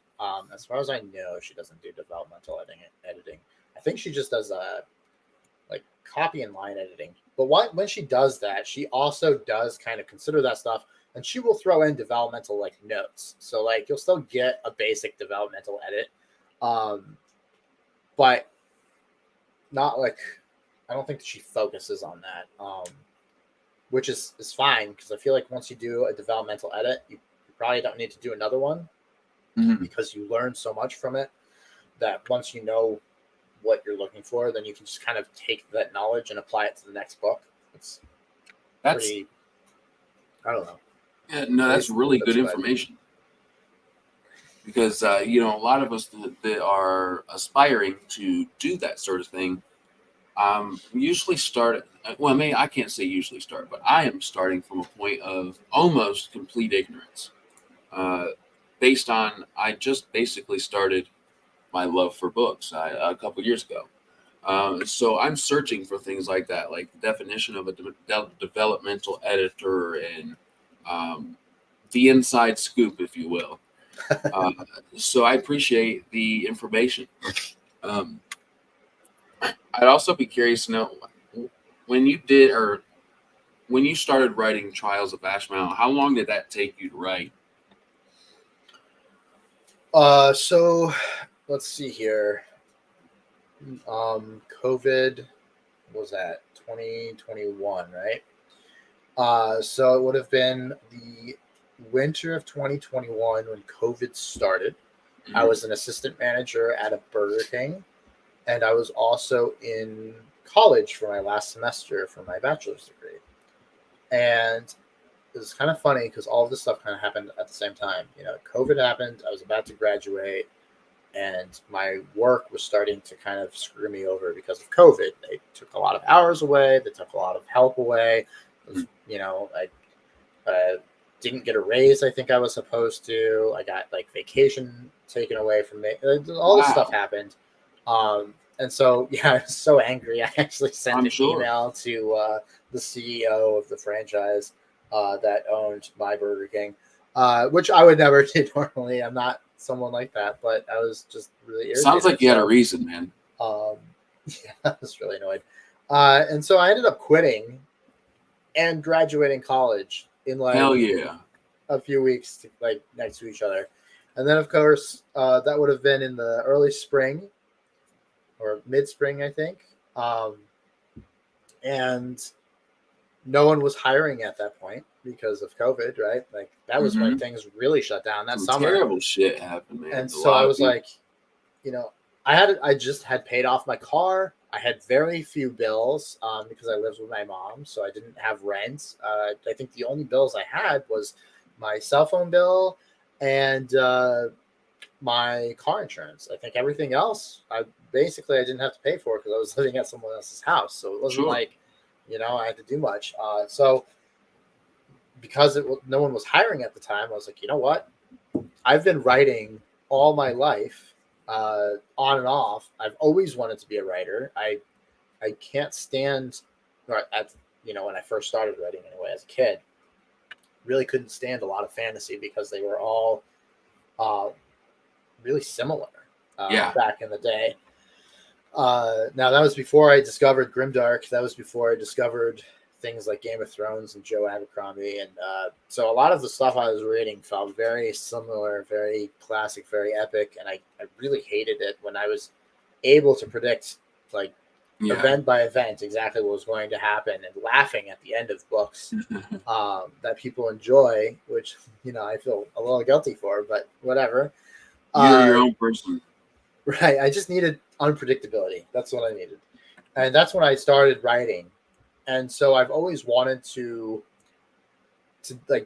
[SPEAKER 2] as far as I know, she doesn't do developmental editing. I think she just does like copy and line editing. But when she does that, she also does kind of consider that stuff, and she will throw in developmental like notes. So like you'll still get a basic developmental edit, but not like, I don't think she focuses on that, which is fine, because I feel like once you do a developmental edit, you probably don't need to do another one, because you learn so much from it that once you know what you're looking for, then you can just kind of take that knowledge and apply it to the next book. That's pretty, I don't know.
[SPEAKER 1] Yeah, no, that's really good information. Because, a lot of us that are aspiring to do that sort of thing usually start, I can't say usually start, but I am starting from a point of almost complete ignorance. Based on, I just basically started my love for books a couple years ago. So I'm searching for things like that, like the definition of a developmental editor and the inside scoop, if you will. So I appreciate the information. I'd also be curious to know when you started writing Trials of Ash Mountain, how long did that take you to write?
[SPEAKER 2] So let's see here. COVID was that 2021, right? So it would have been the winter of 2021 when COVID started. I was an assistant manager at a Burger King, and I was also in college for my last semester for my bachelor's degree. And it was kind of funny because all of this stuff kind of happened at the same time. COVID happened. I was about to graduate, and my work was starting to kind of screw me over because of COVID. They took a lot of hours away. They took a lot of help away. I didn't get a raise I think I was supposed to. I got vacation taken away from me. All this stuff happened. And so, I was so angry. I actually sent an email to the CEO of the franchise that owned my Burger King, which I would never do normally. I'm not someone like that, but I was just really irritated.
[SPEAKER 1] Sounds like you had a reason, man.
[SPEAKER 2] I was really annoyed. And so I ended up quitting and graduating college in
[SPEAKER 1] hell yeah,
[SPEAKER 2] a few weeks next to each other. And then of course that would have been in the early spring or mid-spring, I think. And no one was hiring at that point because of COVID, right? That was when things really shut down that summer.
[SPEAKER 1] Terrible shit happened, man.
[SPEAKER 2] And so I was I just had paid off my car. I had very few bills because I lived with my mom, so I didn't have rent. I think the only bills I had was my cell phone bill and my car insurance. I think everything else, I didn't have to pay for because I was living at someone else's house. So it wasn't I had to do much. So because no one was hiring at the time, I was like, you know what? I've been writing all my life, on and off. I've always wanted to be a writer. I can't stand, when I first started writing anyway as a kid, really couldn't stand a lot of fantasy because they were all really similar back in the day. Now that was before I discovered Grimdark. That was before I discovered things like Game of Thrones and Joe Abercrombie. And so a lot of the stuff I was reading felt very similar, very classic, very epic. And I really hated it when I was able to predict event by event exactly what was going to happen and laughing at the end of books that people enjoy, which, I feel a little guilty for, but whatever.
[SPEAKER 1] You're your own person.
[SPEAKER 2] Right. I just needed unpredictability. That's what I needed. And that's when I started writing. And so I've always wanted to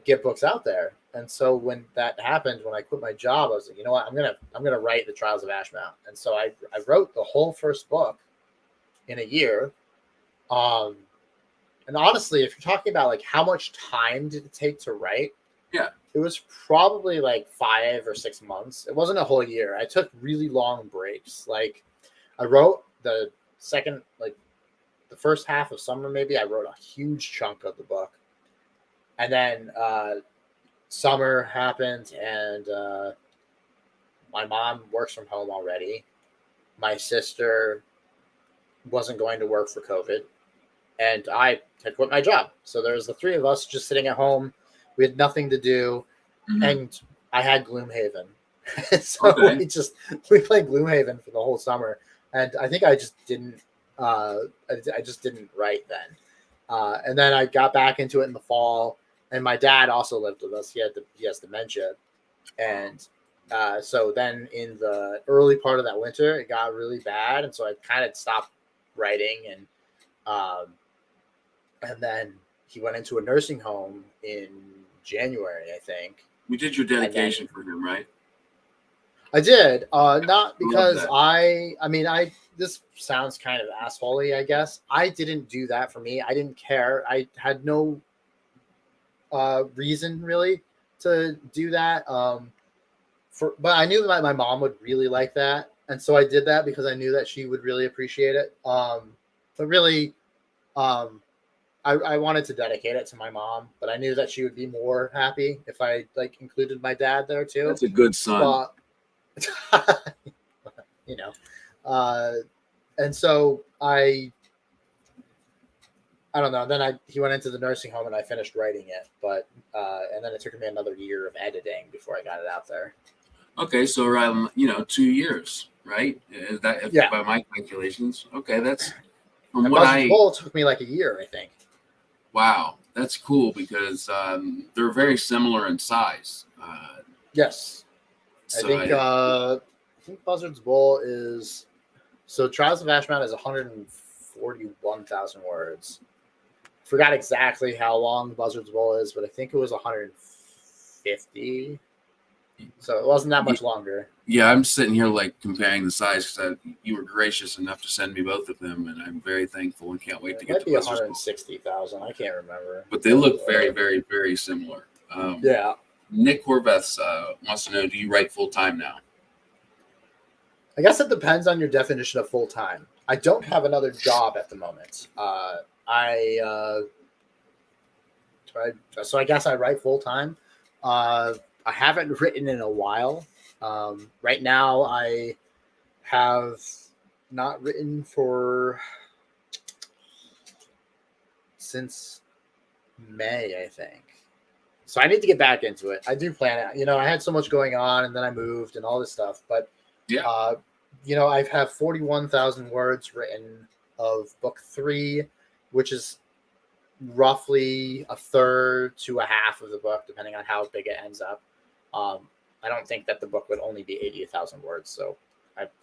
[SPEAKER 2] get books out there. And so when that happened, when I quit my job, I was like, you know what, I'm gonna write the Trials of Ash Mountain. And so I wrote the whole first book in a year. And honestly, if you're talking about how much time did it take to write, it was probably 5 or 6 months. It wasn't a whole year. I took really long breaks. I wrote the first half of summer, maybe I wrote a huge chunk of the book. And then summer happened, and my mom works from home already. My sister wasn't going to work for COVID, and I had quit my job. So there was the three of us just sitting at home. We had nothing to do, and I had Gloomhaven. So we played Gloomhaven for the whole summer, and I think I just didn't write then. And then I got back into it in the fall, and my dad also lived with us. He has dementia, and so then in the early part of that winter, it got really bad, and so I kind of stopped writing, and then he went into a nursing home in January, I think.
[SPEAKER 1] You did your dedication for him, right?
[SPEAKER 2] I did. Not because this sounds kind of assholey, I guess. I didn't do that for me. I didn't care. I had no reason really to do that. But I knew that my mom would really like that. And so I did that because I knew that she would really appreciate it. But really, I wanted to dedicate it to my mom, but I knew that she would be more happy if I like included my dad there too.
[SPEAKER 1] That's a good son.
[SPEAKER 2] But you know, uh, and so I don't know. Then he went into the nursing home and I finished writing it, but and then it took me another year of editing before I got it out there.
[SPEAKER 1] Okay, so around 2 years, right? Is that
[SPEAKER 2] Yeah.
[SPEAKER 1] by my calculations? Okay, that's from
[SPEAKER 2] And
[SPEAKER 1] what
[SPEAKER 2] Buzzard's Bowl took me like a year, I think.
[SPEAKER 1] Wow, that's cool because they're very similar in size.
[SPEAKER 2] Yes,
[SPEAKER 1] So
[SPEAKER 2] I think Buzzard's Bowl is so Trials of Ashmount is 141,000 words. Forgot exactly how long Buzzard's Bowl is, but I think it was 150. So it wasn't that much longer.
[SPEAKER 1] Yeah, I'm sitting here like comparing the size because you were gracious enough to send me both of them, and I'm very thankful and can't wait to get to
[SPEAKER 2] Buzzard's
[SPEAKER 1] Buzzard's Bowl.
[SPEAKER 2] 160,000. I can't remember.
[SPEAKER 1] But they look very, very, very similar.
[SPEAKER 2] Yeah.
[SPEAKER 1] Nick Horvath wants to know: do you write full time now?
[SPEAKER 2] I guess it depends on your definition of full time. I don't have another job at the moment. So I guess I write full time. I haven't written in a while. Right now, I have not written since May, I think. So I need to get back into it. I do plan it. I had so much going on, and then I moved and all this stuff. But
[SPEAKER 1] yeah,
[SPEAKER 2] I have 41,000 words written of book 3, which is roughly a third to a half of the book, depending on how big it ends up. I don't think that the book would only be 80,000 words, so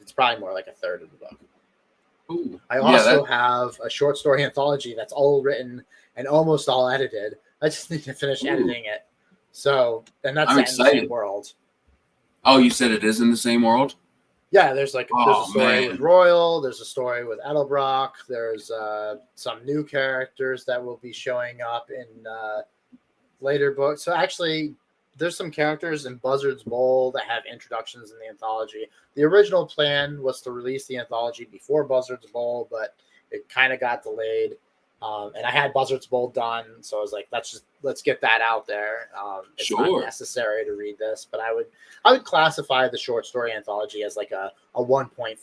[SPEAKER 2] it's probably more like a third of the book.
[SPEAKER 1] Ooh,
[SPEAKER 2] I also have a short story anthology that's all written and almost all edited. I just need to finish editing it. So, and that's in the same world.
[SPEAKER 1] Oh, you said it is in the same world?
[SPEAKER 2] Yeah, there's a story with Royal. There's a story with Edelbrock. There's some new characters that will be showing up in later books. So actually, there's some characters in Buzzard's Bowl that have introductions in the anthology. The original plan was to release the anthology before Buzzard's Bowl, but it kind of got delayed. And I had Buzzard's Bowl done, so I was like, let's get that out there. It's not necessary to read this, but I would classify the short story anthology as like a 1.5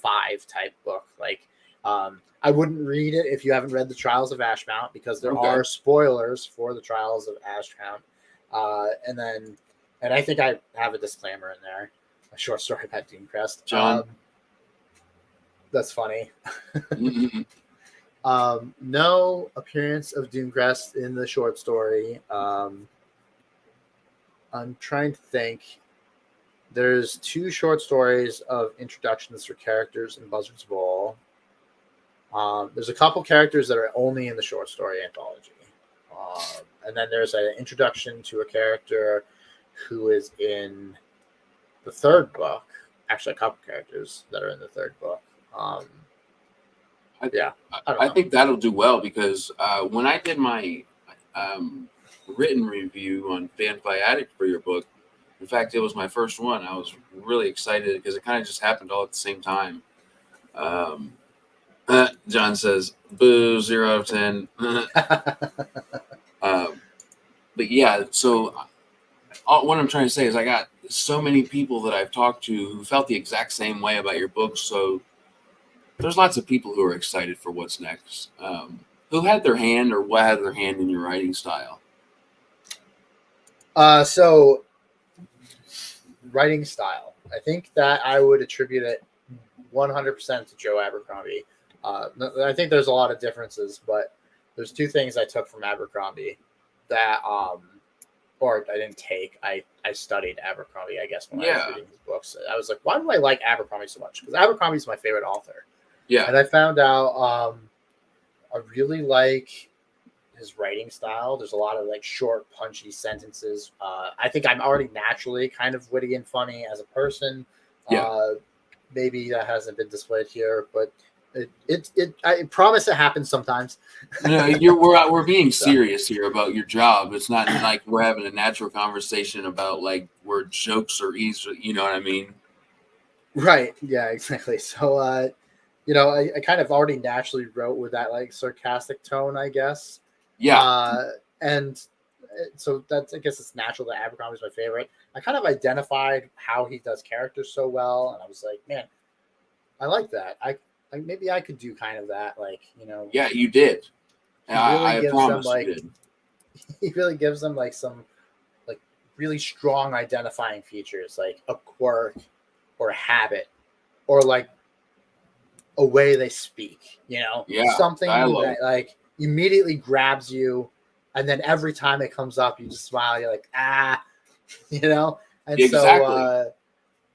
[SPEAKER 2] type book. Like, I wouldn't read it if you haven't read the Trials of Ashmount, because there are spoilers for the Trials of Ashmount. And I think I have a disclaimer in there, a short story about Doomcrest.
[SPEAKER 1] John,
[SPEAKER 2] that's funny. No appearance of Doomcrest in the short story. I'm trying to think. There's 2 short stories of introductions for characters in Buzzard's Bowl. There's a couple characters that are only in the short story anthology. And then there's an introduction to a character who is in the 3rd book. Actually, a couple characters that are in the 3rd book.
[SPEAKER 1] I think that'll do well because when I did my written review on Fanfly Addict for your book, in fact, it was my first one. I was really excited because it kind of just happened all at the same time. John says, boo, 0 out of 10. But yeah, so what I'm trying to say is I got so many people that I've talked to who felt the exact same way about your book. So there's lots of people who are excited for what's next. Who had their hand or what had their hand in your writing style?
[SPEAKER 2] So writing style. I think that I would attribute it 100% to Joe Abercrombie. I think there's a lot of differences, but there's 2 things I took from Abercrombie that, or I didn't take. I studied Abercrombie, I guess, when I was reading his books. I was like, why do I like Abercrombie so much? Because Abercrombie's my favorite author.
[SPEAKER 1] Yeah.
[SPEAKER 2] And I found out I really like his writing style. There's a lot of like short, punchy sentences. I think I'm already naturally kind of witty and funny as a person.
[SPEAKER 1] Yeah.
[SPEAKER 2] Maybe that hasn't been displayed here, but I promise it happens sometimes.
[SPEAKER 1] We're being serious here about your job. It's not like we're having a natural conversation about like where jokes are easy. You know what I mean?
[SPEAKER 2] Right. Yeah, exactly. So, I kind of already naturally wrote with that like sarcastic tone, I guess.
[SPEAKER 1] Yeah.
[SPEAKER 2] And so that's, I guess it's natural that Abercrombie's my favorite. I kind of identified how he does characters so well, and I was like, man, I like that. Maybe I could do kind of that, like,
[SPEAKER 1] Yeah, you did.
[SPEAKER 2] he really
[SPEAKER 1] I
[SPEAKER 2] gives them
[SPEAKER 1] promise you
[SPEAKER 2] like
[SPEAKER 1] did.
[SPEAKER 2] he really gives them like some like really strong identifying features, like a quirk or a habit or like a way they speak,
[SPEAKER 1] Yeah,
[SPEAKER 2] something
[SPEAKER 1] dialogue.
[SPEAKER 2] that like immediately grabs you, and then every time it comes up, you just smile. You're like, ah, And so
[SPEAKER 1] Exactly.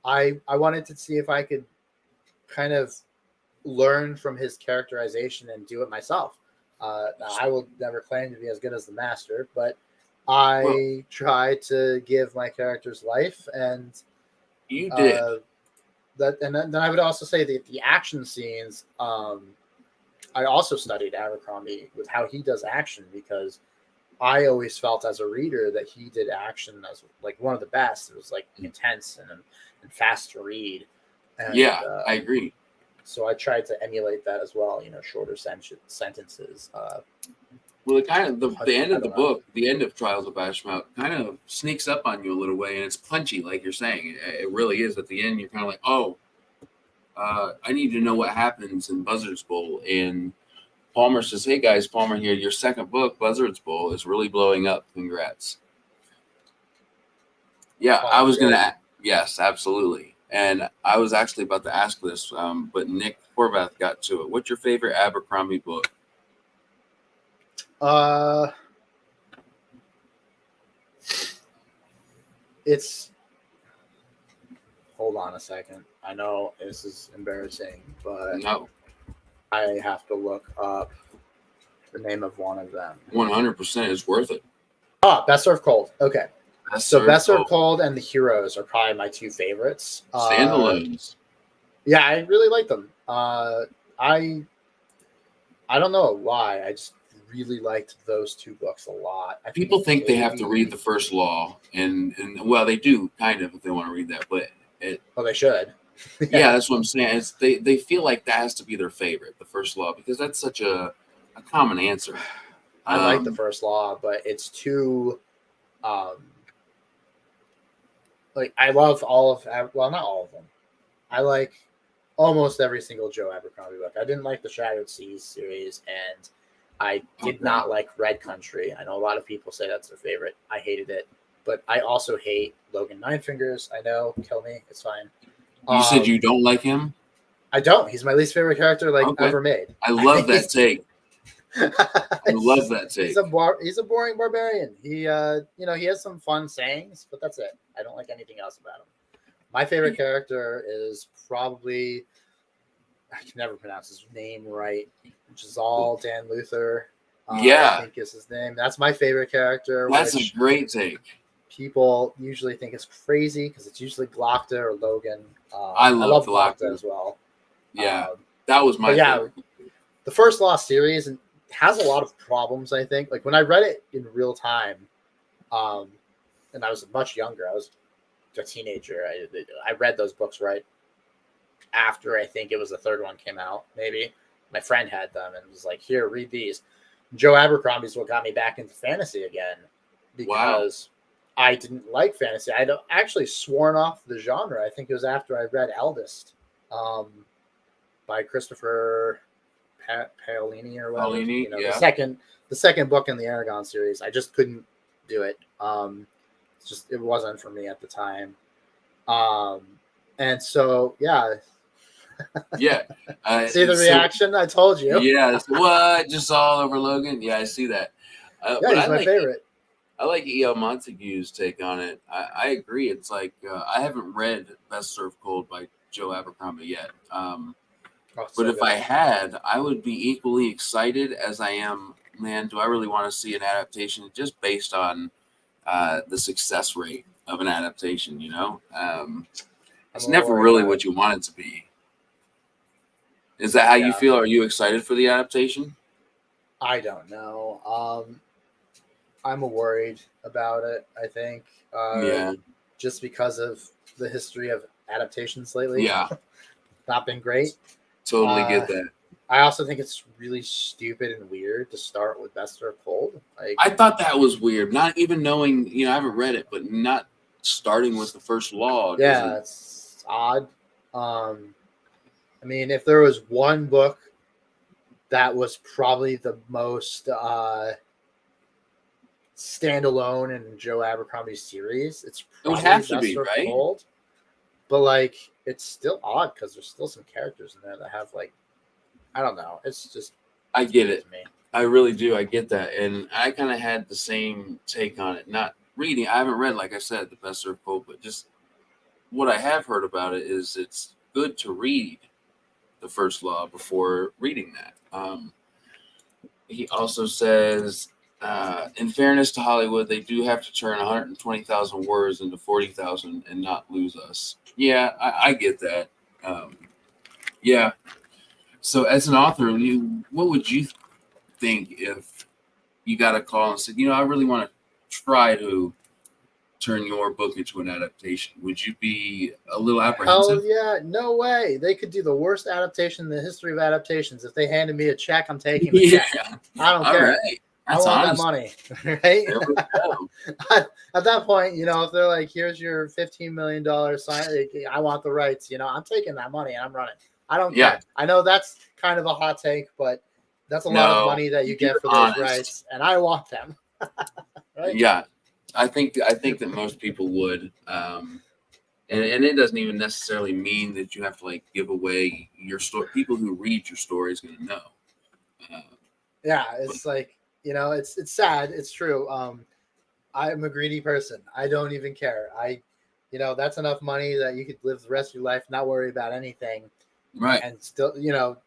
[SPEAKER 2] I wanted to see if I could kind of learn from his characterization and do it myself. Now I will never claim to be as good as the master, but
[SPEAKER 1] Well,
[SPEAKER 2] I try to give my characters life, and
[SPEAKER 1] you did.
[SPEAKER 2] uh, and then I would also say that the action scenes. I also studied Abercrombie with how he does action, because I always felt as a reader that he did action as like one of the best. It was like intense and fast to read, and
[SPEAKER 1] Yeah, I agree.
[SPEAKER 2] so I tried to emulate that as well. Shorter sentences.
[SPEAKER 1] Well, it kind of the end
[SPEAKER 2] I
[SPEAKER 1] of the
[SPEAKER 2] don't know.
[SPEAKER 1] book, the end of Trials of Ashmount, kind of sneaks up on you a little way, and it's punchy, like you're saying. It really is. At the end, you're kind of like, oh, I need to know what happens in Buzzard's Bowl. And Palmer says, "Hey guys, Palmer here. Your second book, Buzzard's Bowl, is really blowing up. Congrats." Yeah, I
[SPEAKER 2] Oh,
[SPEAKER 1] was
[SPEAKER 2] great.
[SPEAKER 1] gonna. Yes, absolutely. And I was actually about to ask this, but Nick Horvath got to it. What's your favorite Abercrombie book?
[SPEAKER 2] It's. Hold on a second. I know this is embarrassing, but
[SPEAKER 1] No,
[SPEAKER 2] I have to look up the name of one of them.
[SPEAKER 1] 100% is worth it.
[SPEAKER 2] Best Served Cold. Okay. So Best Served Cold and The Heroes are probably my two favorites.
[SPEAKER 1] Standalones.
[SPEAKER 2] Yeah, I really like them. I don't know why. I just really liked those two books a lot.
[SPEAKER 1] People think they have to read the first law, and well, they do kind of if they want to read that, but
[SPEAKER 2] they should.
[SPEAKER 1] Yeah, that's what I'm saying. It's, they feel like that has to be their favorite, the first law, because that's such a common answer.
[SPEAKER 2] I like the first law, but it's too like I love all of not all of them. I like almost every single Joe Abercrombie book. I didn't like the Shattered Seas series, and I did not like Red Country. I know a lot of people say that's their favorite. I hated it, but I also hate Logan Ninefingers. I know, kill me, it's fine.
[SPEAKER 1] You said you don't like him?
[SPEAKER 2] I don't. He's my least favorite character ever made.
[SPEAKER 1] I love that take. I love that take.
[SPEAKER 2] He's a boring barbarian. He he has some fun sayings, but that's it. I don't like anything else about him. My favorite character is probably, I can never pronounce his name right, which is all Dan Luther. I think is his name. That's my favorite character.
[SPEAKER 1] That's a great take.
[SPEAKER 2] People usually think it's crazy because it's usually Glockta or Logan.
[SPEAKER 1] I love
[SPEAKER 2] Glockta as well.
[SPEAKER 1] Yeah, that was my favorite.
[SPEAKER 2] The First Law series has a lot of problems, I think. Like when I read it in real time, and I was much younger, I was a teenager. I read those books right after I think it was the third one came out. Maybe my friend had them and was like, "Here, read these." Joe Abercrombie's what got me back into fantasy again, because I didn't like fantasy. I'd actually sworn off the genre. I think it was after I read Eldest, by Christopher Paolini or whatever. The second book in the Aragon series. I just couldn't do it. It wasn't for me at the time. And so yeah. See the reaction? I told you.
[SPEAKER 1] Yeah. What? Just all over Logan? Yeah, I see that.
[SPEAKER 2] He's my favorite.
[SPEAKER 1] I like E.L. Montague's take on it. I agree. It's like I haven't read Best Served Cold by Joe Abercrombie yet. But if I had, I would be equally excited as I am. Man, do I really want to see an adaptation just based on the success rate of an adaptation? It's never really what you want it to be. Is that how you feel? Are you excited for the adaptation?
[SPEAKER 2] I don't know. I'm worried about it, I think. Just because of the history of adaptations lately.
[SPEAKER 1] Yeah.
[SPEAKER 2] Not been great.
[SPEAKER 1] Totally get that.
[SPEAKER 2] I also think it's really stupid and weird to start with Best Served Cold. Like,
[SPEAKER 1] I thought that was weird. Not even knowing, I haven't read it, but not starting with the first law.
[SPEAKER 2] yeah, it's odd. I mean, if there was one book that was probably the most standalone in Joe Abercrombie's series, it's
[SPEAKER 1] would
[SPEAKER 2] probably
[SPEAKER 1] have to
[SPEAKER 2] Best
[SPEAKER 1] be,
[SPEAKER 2] Served
[SPEAKER 1] right?
[SPEAKER 2] Cold. But like, it's still odd because there's still some characters in there that have like, I don't know. It's just
[SPEAKER 1] I get it.
[SPEAKER 2] to me.
[SPEAKER 1] I really do. I get that. And I kind of had the same take on it. Not reading. I haven't read, like I said, the Best Served Cold, but just what I have heard about it is it's good to read the first law before reading that. He also says, in fairness to Hollywood, they do have to turn 120,000 words into 40,000 and not lose us. Yeah, I get that. Yeah. So as an author, what would you think if you got a call and said, I really want to try to turn your book into an adaptation? Would you be a little apprehensive?
[SPEAKER 2] Hell yeah, no way. They could do the worst adaptation in the history of adaptations. If they handed me a check, I'm taking the check. I don't
[SPEAKER 1] All
[SPEAKER 2] care.
[SPEAKER 1] right.
[SPEAKER 2] I
[SPEAKER 1] That's
[SPEAKER 2] want
[SPEAKER 1] honest.
[SPEAKER 2] that money, right?
[SPEAKER 1] There we go.
[SPEAKER 2] At that point, if they're like, "Here's your $15 million sign," I want the rights. I'm taking that money and I'm running. I don't
[SPEAKER 1] Yeah.
[SPEAKER 2] care. I know that's kind of a hot take, but that's a lot of money that you get for those rights, and I want them. Right?
[SPEAKER 1] Yeah, I think that most people would, and it doesn't even necessarily mean that you have to like give away your story. People who read your story is going to know.
[SPEAKER 2] Yeah, it's like it's sad. It's true. I'm a greedy person. I don't even care. That's enough money that you could live the rest of your life, not worry about anything,
[SPEAKER 1] Right.
[SPEAKER 2] and still,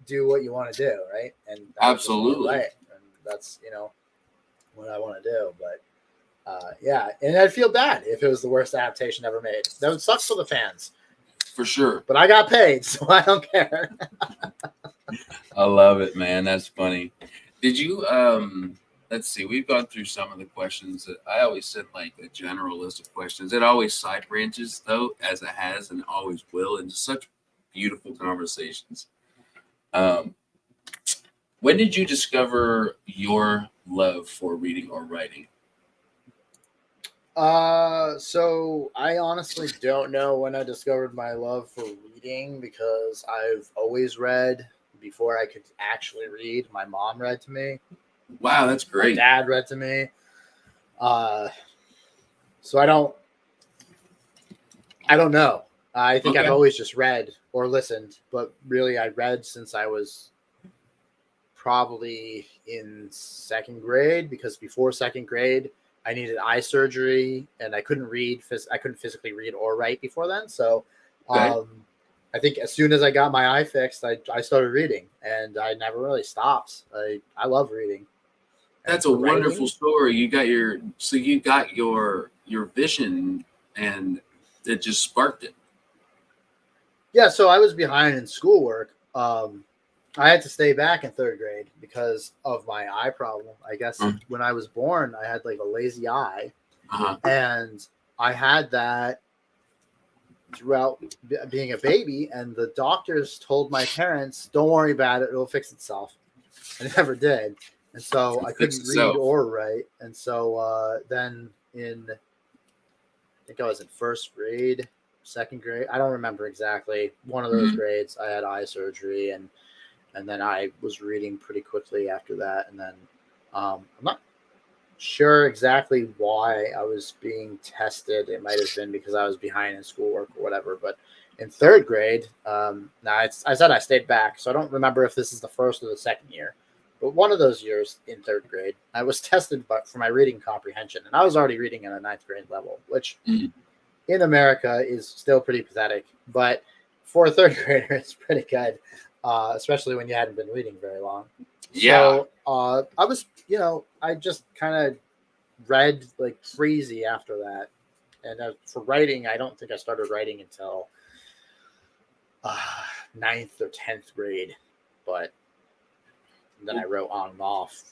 [SPEAKER 2] do what you want to do, right? And
[SPEAKER 1] Absolutely.
[SPEAKER 2] right. And that's what I want to do. But yeah, and I'd feel bad if it was the worst adaptation ever made. That would suck for the fans.
[SPEAKER 1] For sure.
[SPEAKER 2] But I got paid, so I don't care.
[SPEAKER 1] I love it, man. That's funny. Did you let's see, we've gone through some of the questions that I always send like a general list of questions. It always side branches though, as it has and always will, into such beautiful conversations. When did you discover your love for reading or writing?
[SPEAKER 2] So I honestly don't know when I discovered my love for reading, because I've always read before I could actually read. My mom read to me.
[SPEAKER 1] Wow, that's great.
[SPEAKER 2] My dad read to me. So I don't know. I think I've always just read or listened, but really I read since I was probably in second grade, because before second grade I needed eye surgery and I couldn't read. I couldn't physically read or write before then. So I think as soon as I got my eye fixed, I started reading, and I never really stopped. I love reading.
[SPEAKER 1] That's a wonderful story. You got your vision, and it just sparked it.
[SPEAKER 2] Yeah, so I was behind in schoolwork. I had to stay back in third grade because of my eye problem. I guess when I was born, I had like a lazy eye, and I had that throughout being a baby. And the doctors told my parents, "Don't worry about it; it'll fix itself." And it never did. And so I couldn't read or write. And so then I think I was in first grade, second grade. I don't remember exactly. One of those grades, I had eye surgery, and then I was reading pretty quickly after that. And then I'm not sure exactly why I was being tested. It might have been because I was behind in schoolwork or whatever. But in third grade, I said I stayed back, so I don't remember if this is the first or the second year. But one of those years in third grade, I was tested for my reading comprehension, and I was already reading at a ninth grade level, which in America is still pretty pathetic. But for a third grader, it's pretty good, especially when you hadn't been reading very long.
[SPEAKER 1] Yeah.
[SPEAKER 2] So I was, I just kind of read like crazy after that. And for writing, I don't think I started writing until ninth or 10th grade. But then I wrote on and off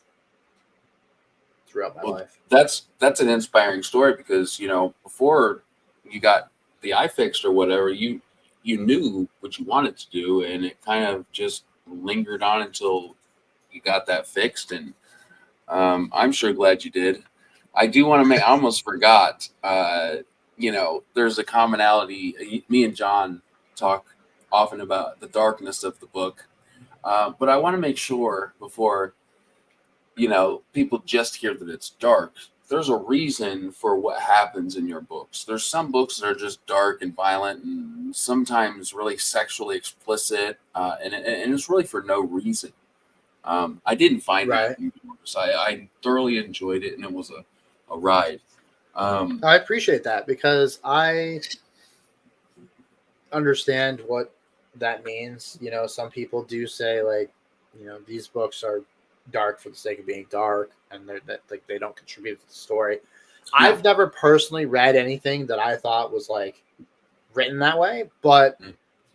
[SPEAKER 2] throughout my life.
[SPEAKER 1] That's an inspiring story, because before you got the eye fixed or whatever, you knew what you wanted to do, and it kind of just lingered on until you got that fixed, and I'm sure glad you did. I do want to make. I almost forgot. There's a commonality. Me and John talk often about the darkness of the book, but I want to make sure before people just hear that it's dark. There's a reason for what happens in your books. There's some books that are just dark and violent, and sometimes really sexually explicit, and it's really for no reason. I didn't find that in yours. I thoroughly enjoyed it, and it was a ride.
[SPEAKER 2] I appreciate that because I understand what that means. Some people do say these books are dark for the sake of being dark, and they don't contribute to the story. No. I've never personally read anything that I thought was written that way, but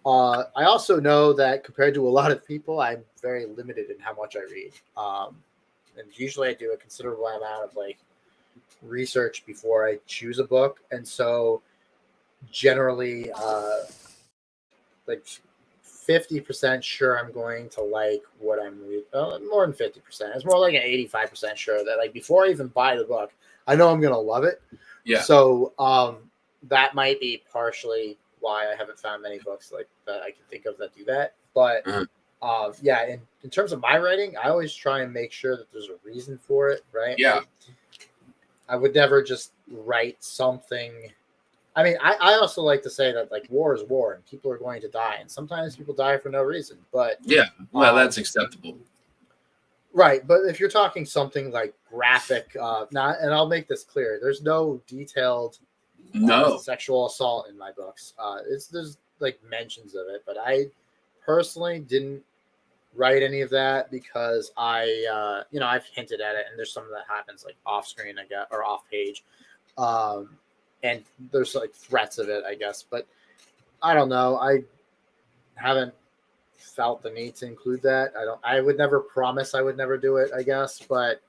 [SPEAKER 2] I also know that compared to a lot of people, I'm very limited in how much I read. And usually I do a considerable amount of research before I choose a book. And so generally 50% sure I'm going to like what I'm reading. More than 50%. It's more like an 85% sure that before I even buy the book, I know I'm going to love it.
[SPEAKER 1] Yeah.
[SPEAKER 2] So that might be partially why I haven't found many books that I can think of that do that. But in terms of my writing, I always try and make sure that there's a reason for it, right?
[SPEAKER 1] Yeah.
[SPEAKER 2] I would never just write something. I mean, I also like to say that war is war and people are going to die. And sometimes people die for no reason. But
[SPEAKER 1] yeah, well, that's acceptable.
[SPEAKER 2] Right. But if you're talking something graphic, and I'll make this clear, there's no detailed sexual assault in my books. There's mentions of it, but I personally didn't write any of that because I've hinted at it, and there's some of that happens off screen, I guess, or off page. And there's threats of it, I guess, but I don't know. I haven't felt the need to include that. I would never promise I would never do it, I guess, but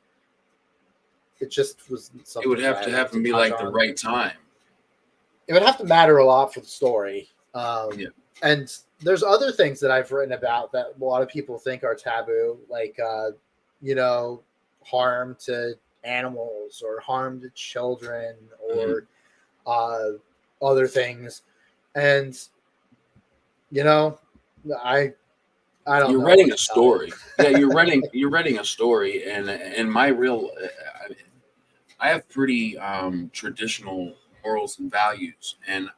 [SPEAKER 2] it just was something.
[SPEAKER 1] It would have to happen to be the right time.
[SPEAKER 2] It would have to matter a lot for the story. And there's other things that I've written about that a lot of people think are taboo, harm to animals or harm to children or other things. And, I don't know.
[SPEAKER 1] You're writing a story. Yeah, you're writing a story. And my real, I have pretty traditional morals and values. And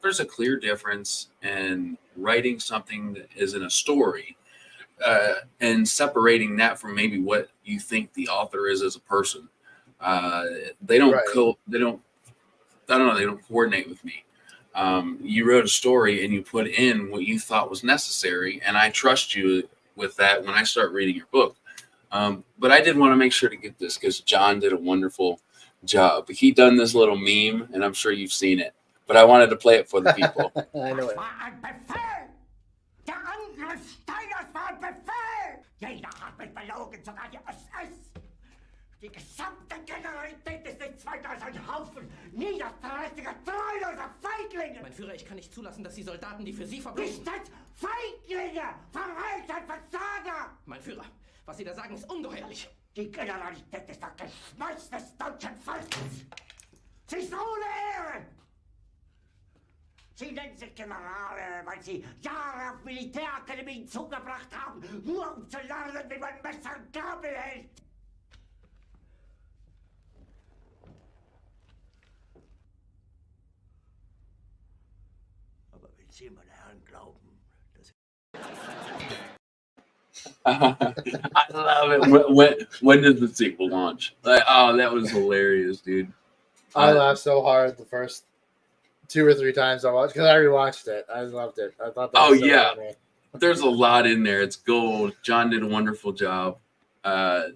[SPEAKER 1] there's a clear difference in writing something that isn't a story and separating that from maybe what you think the author is as a person. They don't coordinate with me. You wrote a story and you put in what you thought was necessary, and I trust you with that when I start reading your book. But I did want to make sure to get this because John did a wonderful job. He done this little meme, and I'm sure you've seen it. But I wanted to play it for the people.
[SPEAKER 2] I know it.
[SPEAKER 3] Der Angriff Steiners war ein Befehl! Jeder hat mich belogen, sogar die SS! Die gesamte Generalität ist nichts weiter als ein Haufen niederträchtiger, treuloser Feiglinge!
[SPEAKER 4] Mein Führer, ich kann nicht zulassen, dass die Soldaten, die für Sie
[SPEAKER 3] Ihr
[SPEAKER 4] verbringen...
[SPEAKER 3] seid Feiglinge! Verreiter, Versager!
[SPEAKER 4] Mein Führer, was Sie da sagen, ist ungeheuerlich.
[SPEAKER 3] Die Generalität ist das Geschmeiß des deutschen Volkes! Sie ist ohne Ehre! Sie nennen sich Generale, weil sie Jahre auf Militärakademien zugebracht haben, nur um zu lernen, wie man Messer und Gabel hält. Aber wenn Sie, meine Herren, glauben, dass...
[SPEAKER 1] I love it. When did the sequel launch? That was hilarious, dude.
[SPEAKER 2] I laughed so hard the first 2 or 3 times I watched because I rewatched it. I loved it. I thought that was so funny.
[SPEAKER 1] There's a lot in there. It's gold. John did a wonderful job. From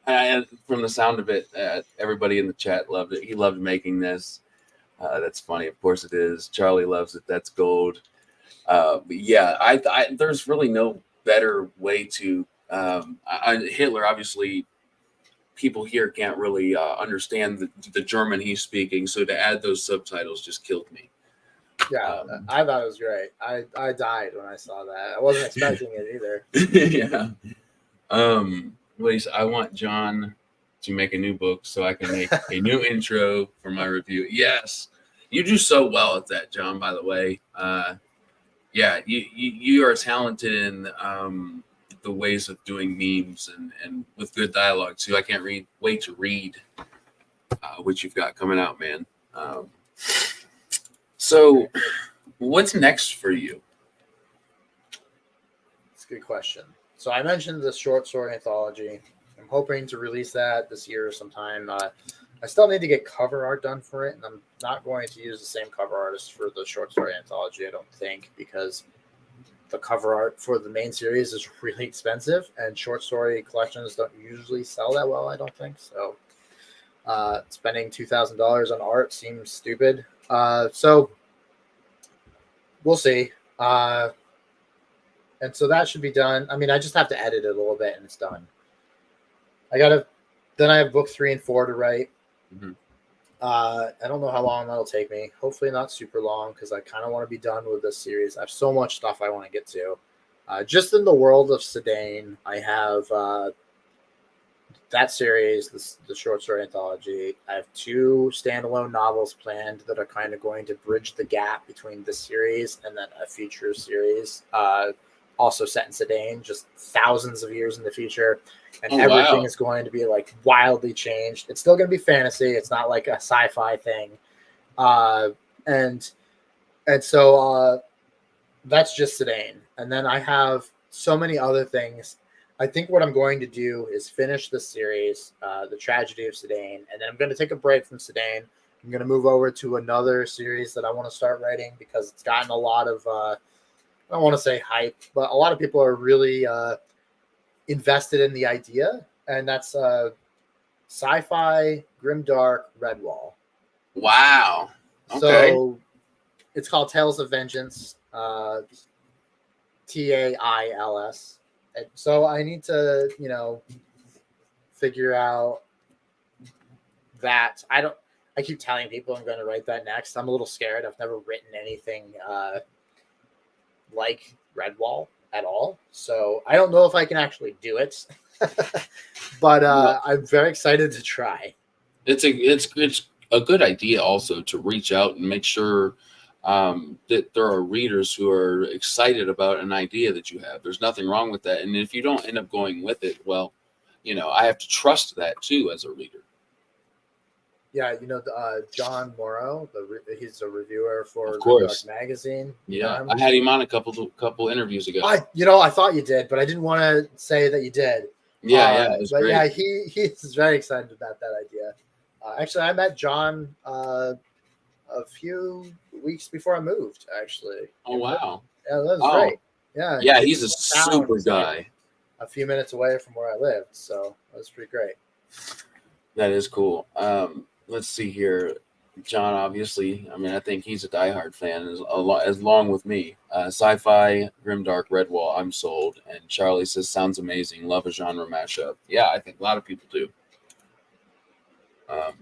[SPEAKER 1] the sound of it, everybody in the chat loved it. He loved making this. That's funny. Of course it is. Charlie loves it. That's gold. But yeah, there's really no better way to Hitler, obviously, people here can't really understand the German he's speaking, so to add those subtitles just killed me.
[SPEAKER 2] Yeah, I thought it was great. I died when I saw that. I wasn't expecting it either.
[SPEAKER 1] Yeah. What do you say? I want John to make a new book so I can make a new intro for my review. Yes, you do so well at that, John. By the way, yeah, you are talented in the ways of doing memes and with good dialogue too. I can't wait to read what you've got coming out, man. So, what's next for you?
[SPEAKER 2] It's a good question. So I mentioned the short story anthology. I'm hoping to release that this year sometime. I still need to get cover art done for it, and I'm not going to use the same cover artist for the short story anthology, I don't think, because the cover art for the main series is really expensive, and short story collections don't usually sell that well, I don't think. So spending $2,000 on art seems stupid. So we'll see. And so that should be done. I mean, I just have to edit it a little bit and it's done. Then I have book 3 and 4 to write.
[SPEAKER 1] Mm-hmm.
[SPEAKER 2] I don't know how long that'll take me. Hopefully not super long because I kind of want to be done with this series. I have so much stuff I want to get to. Just in the world of Cedain, I have that series, the short story anthology. I have 2 standalone novels planned that are kind of going to bridge the gap between this series and then a future series. Also set in Cedain, just thousands of years in the future, and everything is going to be like wildly changed. It's still going to be fantasy. It's not like a sci-fi thing, and so that's just Cedain. And then I have so many other things. I think what I'm going to do is finish this series, The Tragedy of Cedain, and then I'm going to take a break from Cedain. I'm going to move over to another series that I want to start writing because it's gotten a lot of I don't want to say hype, but a lot of people are really invested in the idea, and that's sci-fi Grimdark Redwall.
[SPEAKER 1] Wow. Okay.
[SPEAKER 2] So it's called Tales of Vengeance, TAILS. And so I need to, figure out that. I keep telling people I'm going to write that next. I'm a little scared. I've never written anything like Redwall at all, so I don't know if I can actually do it. But I'm very excited to try.
[SPEAKER 1] It's a good idea also to reach out and make sure that there are readers who are excited about an idea that you have. There's nothing wrong with that, and if you don't end up going with it, well, I have to trust that too as a reader.
[SPEAKER 2] Yeah, John Morrow, he's a reviewer for
[SPEAKER 1] Grimdark
[SPEAKER 2] magazine.
[SPEAKER 1] Yeah, I had him on a couple interviews ago.
[SPEAKER 2] I thought you did, but I didn't want to say that you did.
[SPEAKER 1] Yeah, it was great.
[SPEAKER 2] Yeah, he's very excited about that idea. Actually, I met John a few weeks before I moved. Actually.
[SPEAKER 1] Oh wow.
[SPEAKER 2] Yeah, that was great. Yeah.
[SPEAKER 1] Yeah, he's a super guy.
[SPEAKER 2] A few minutes away from where I lived, so that was pretty great.
[SPEAKER 1] That is cool. Let's see here. John, obviously, I think he's a diehard fan, as long with me. Sci-fi, Grimdark, Redwall, I'm sold. And Charlie says, sounds amazing. Love a genre mashup. Yeah, I think a lot of people do.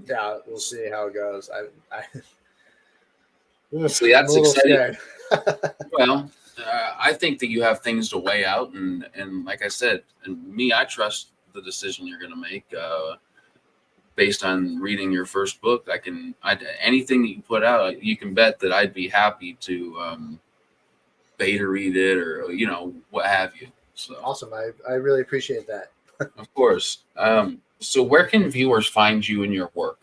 [SPEAKER 2] Yeah, we'll see how it goes.
[SPEAKER 1] See, that's exciting. Well, I think that you have things to weigh out, and like I said, and me, I trust the decision you're going to make. Based on reading your first book, anything that you put out, you can bet that I'd be happy to beta read it or what have you. So
[SPEAKER 2] awesome! I really appreciate that.
[SPEAKER 1] Of course. So where can viewers find you and your work?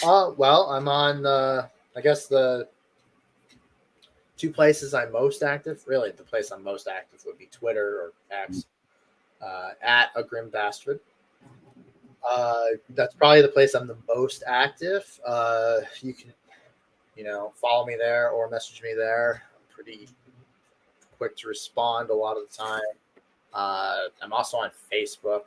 [SPEAKER 2] Well, I'm on I guess the 2 places I'm most active. Really, the place I'm most active would be Twitter or X at a grim bastard. That's probably the place I'm the most active. You can, follow me there or message me there. I'm pretty quick to respond a lot of the time. I'm also on Facebook,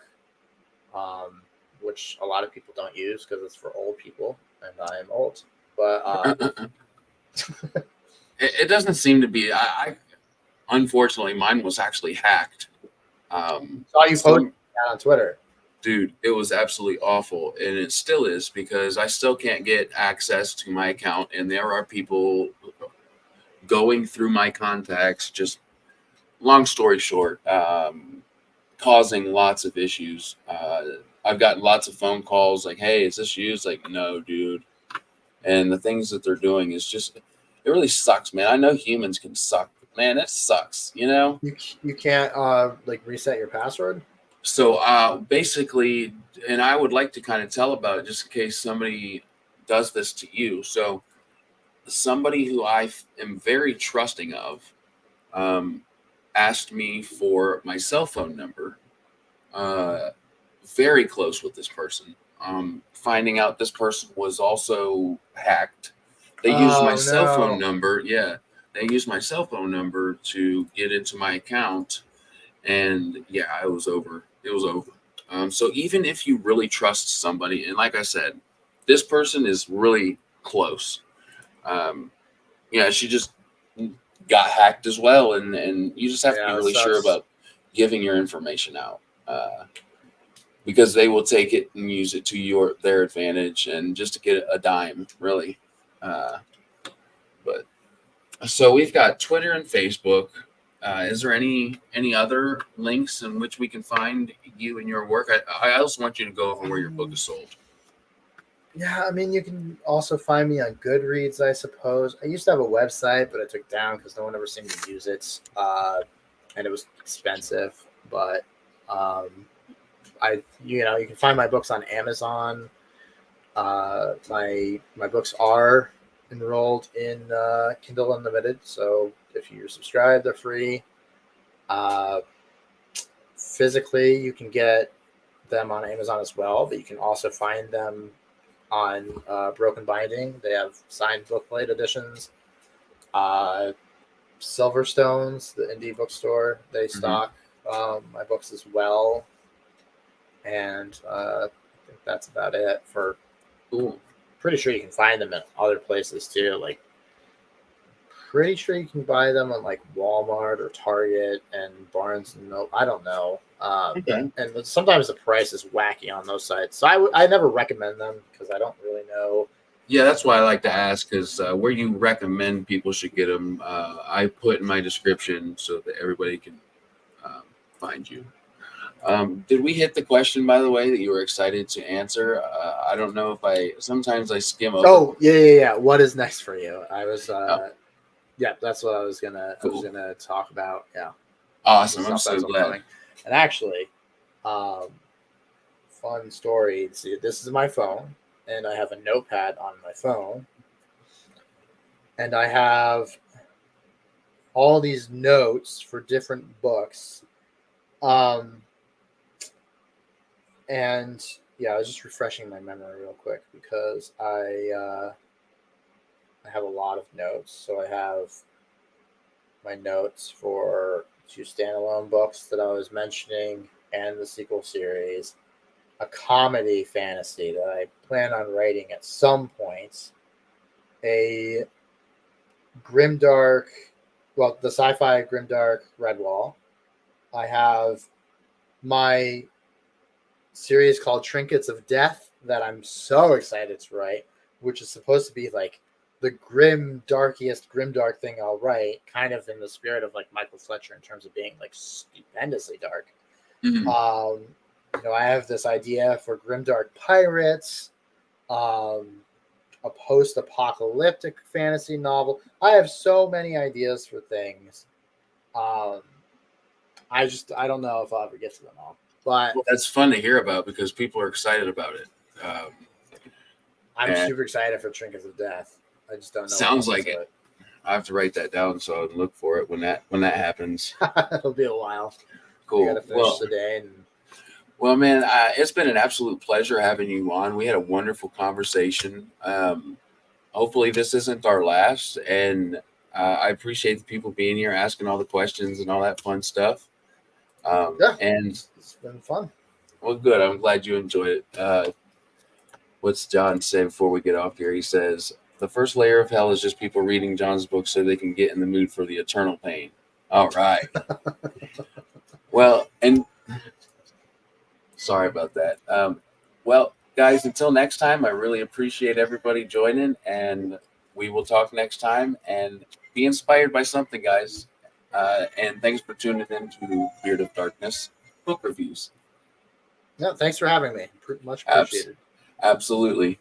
[SPEAKER 2] which a lot of people don't use because it's for old people, and I'm old. But
[SPEAKER 1] it doesn't seem to be. I unfortunately, mine was actually hacked.
[SPEAKER 2] Saw you posting that on Twitter.
[SPEAKER 1] Dude, it was absolutely awful, and it still is because I still can't get access to my account, and there are people going through my contacts, just long story short, causing lots of issues. I've gotten lots of phone calls like, "Hey, is this you?" It's like, "No, dude." And the things that they're doing is just, it really sucks, man. I know humans can suck, but man, it sucks, you know?
[SPEAKER 2] You can't like reset your password.
[SPEAKER 1] So basically, and I would like to kind of tell about it just in case somebody does this to you. So somebody who am very trusting of asked me for my cell phone number. Very close with this person. Finding out this person was also hacked. They used my cell phone number. Yeah, they used my cell phone number to get into my account, and yeah, it was over. It was over. So even if you really trust somebody, and like I said, this person is really close. Yeah, she just got hacked as well, and you just have to be really sure about giving your information out. Because they will take it and use it to their advantage and just to get a dime, really. But so we've got Twitter and Facebook. Is there any other links in which we can find you and your work? I also want you to go over where your book is sold.
[SPEAKER 2] Yeah, I mean, you can also find me on Goodreads, I suppose. I used to have a website, but I took it down because no one ever seemed to use it, and it was expensive. But you can find my books on Amazon. My books are enrolled in Kindle Unlimited, so if you're subscribed, they're free. Physically, you can get them on Amazon as well, but you can also find them on Broken Binding. They have signed bookplate editions. Silverstones, the indie bookstore, they stock my books as well. And I think that's about it for.
[SPEAKER 1] Cool.
[SPEAKER 2] Pretty sure you can find them in other places too. Like, pretty sure you can buy them on like Walmart or Target and Barnes and Noble. I don't know.
[SPEAKER 1] Okay.
[SPEAKER 2] And sometimes the price is wacky on those sites, so I never recommend them because I don't really know.
[SPEAKER 1] Yeah, that's why I like to ask, because where you recommend people should get them, I put in my description so that everybody can find you. Did we hit the question, by the way, that you were excited to answer? I don't know if sometimes I skim over.
[SPEAKER 2] Oh, yeah. What is next for you? I was, yeah, that's what I was gonna talk about. Yeah.
[SPEAKER 1] Awesome. I'm so glad.
[SPEAKER 2] Coming. And actually, fun story. See, this is my phone, and I have a notepad on my phone, and I have all these notes for different books. And yeah, I was just refreshing my memory real quick because I have a lot of notes. So I have my notes for 2 standalone books that I was mentioning and the sequel series, a comedy fantasy that I plan on writing at some point, a Grimdark, well, the sci-fi Grimdark Redwall. I have my series called Trinkets of Death that I'm so excited to write, which is supposed to be like the darkest grimdark thing I'll write, kind of in the spirit of like Michael Fletcher in terms of being like stupendously dark.
[SPEAKER 1] Mm-hmm.
[SPEAKER 2] I have this idea for grimdark pirates, a post-apocalyptic fantasy novel. I have so many ideas for things. I don't know if I'll ever get to them all. But
[SPEAKER 1] that's fun to hear about because people are excited about it.
[SPEAKER 2] I'm super excited for Trinkets of Death. I just don't know.
[SPEAKER 1] Sounds like it. I have to write that down so I can look for it when that happens.
[SPEAKER 2] It'll be a while.
[SPEAKER 1] Cool.
[SPEAKER 2] I gotta finish Cedain.
[SPEAKER 1] Well, man, it's been an absolute pleasure having you on. We had a wonderful conversation. Hopefully this isn't our last, and I appreciate the people being here, asking all the questions and all that fun stuff. And
[SPEAKER 2] it's been fun.
[SPEAKER 1] Well, good. I'm glad you enjoyed it. What's John say before we get off here? He says, the first layer of hell is just people reading John's book so they can get in the mood for the eternal pain. All right. Well, and sorry about that. Well, guys, until next time, I really appreciate everybody joining, and we will talk next time. And be inspired by something, guys. And thanks for tuning in to Beard of Darkness book reviews.
[SPEAKER 2] No, thanks for having me. Much
[SPEAKER 1] Abs-
[SPEAKER 2] appreciated.
[SPEAKER 1] Absolutely.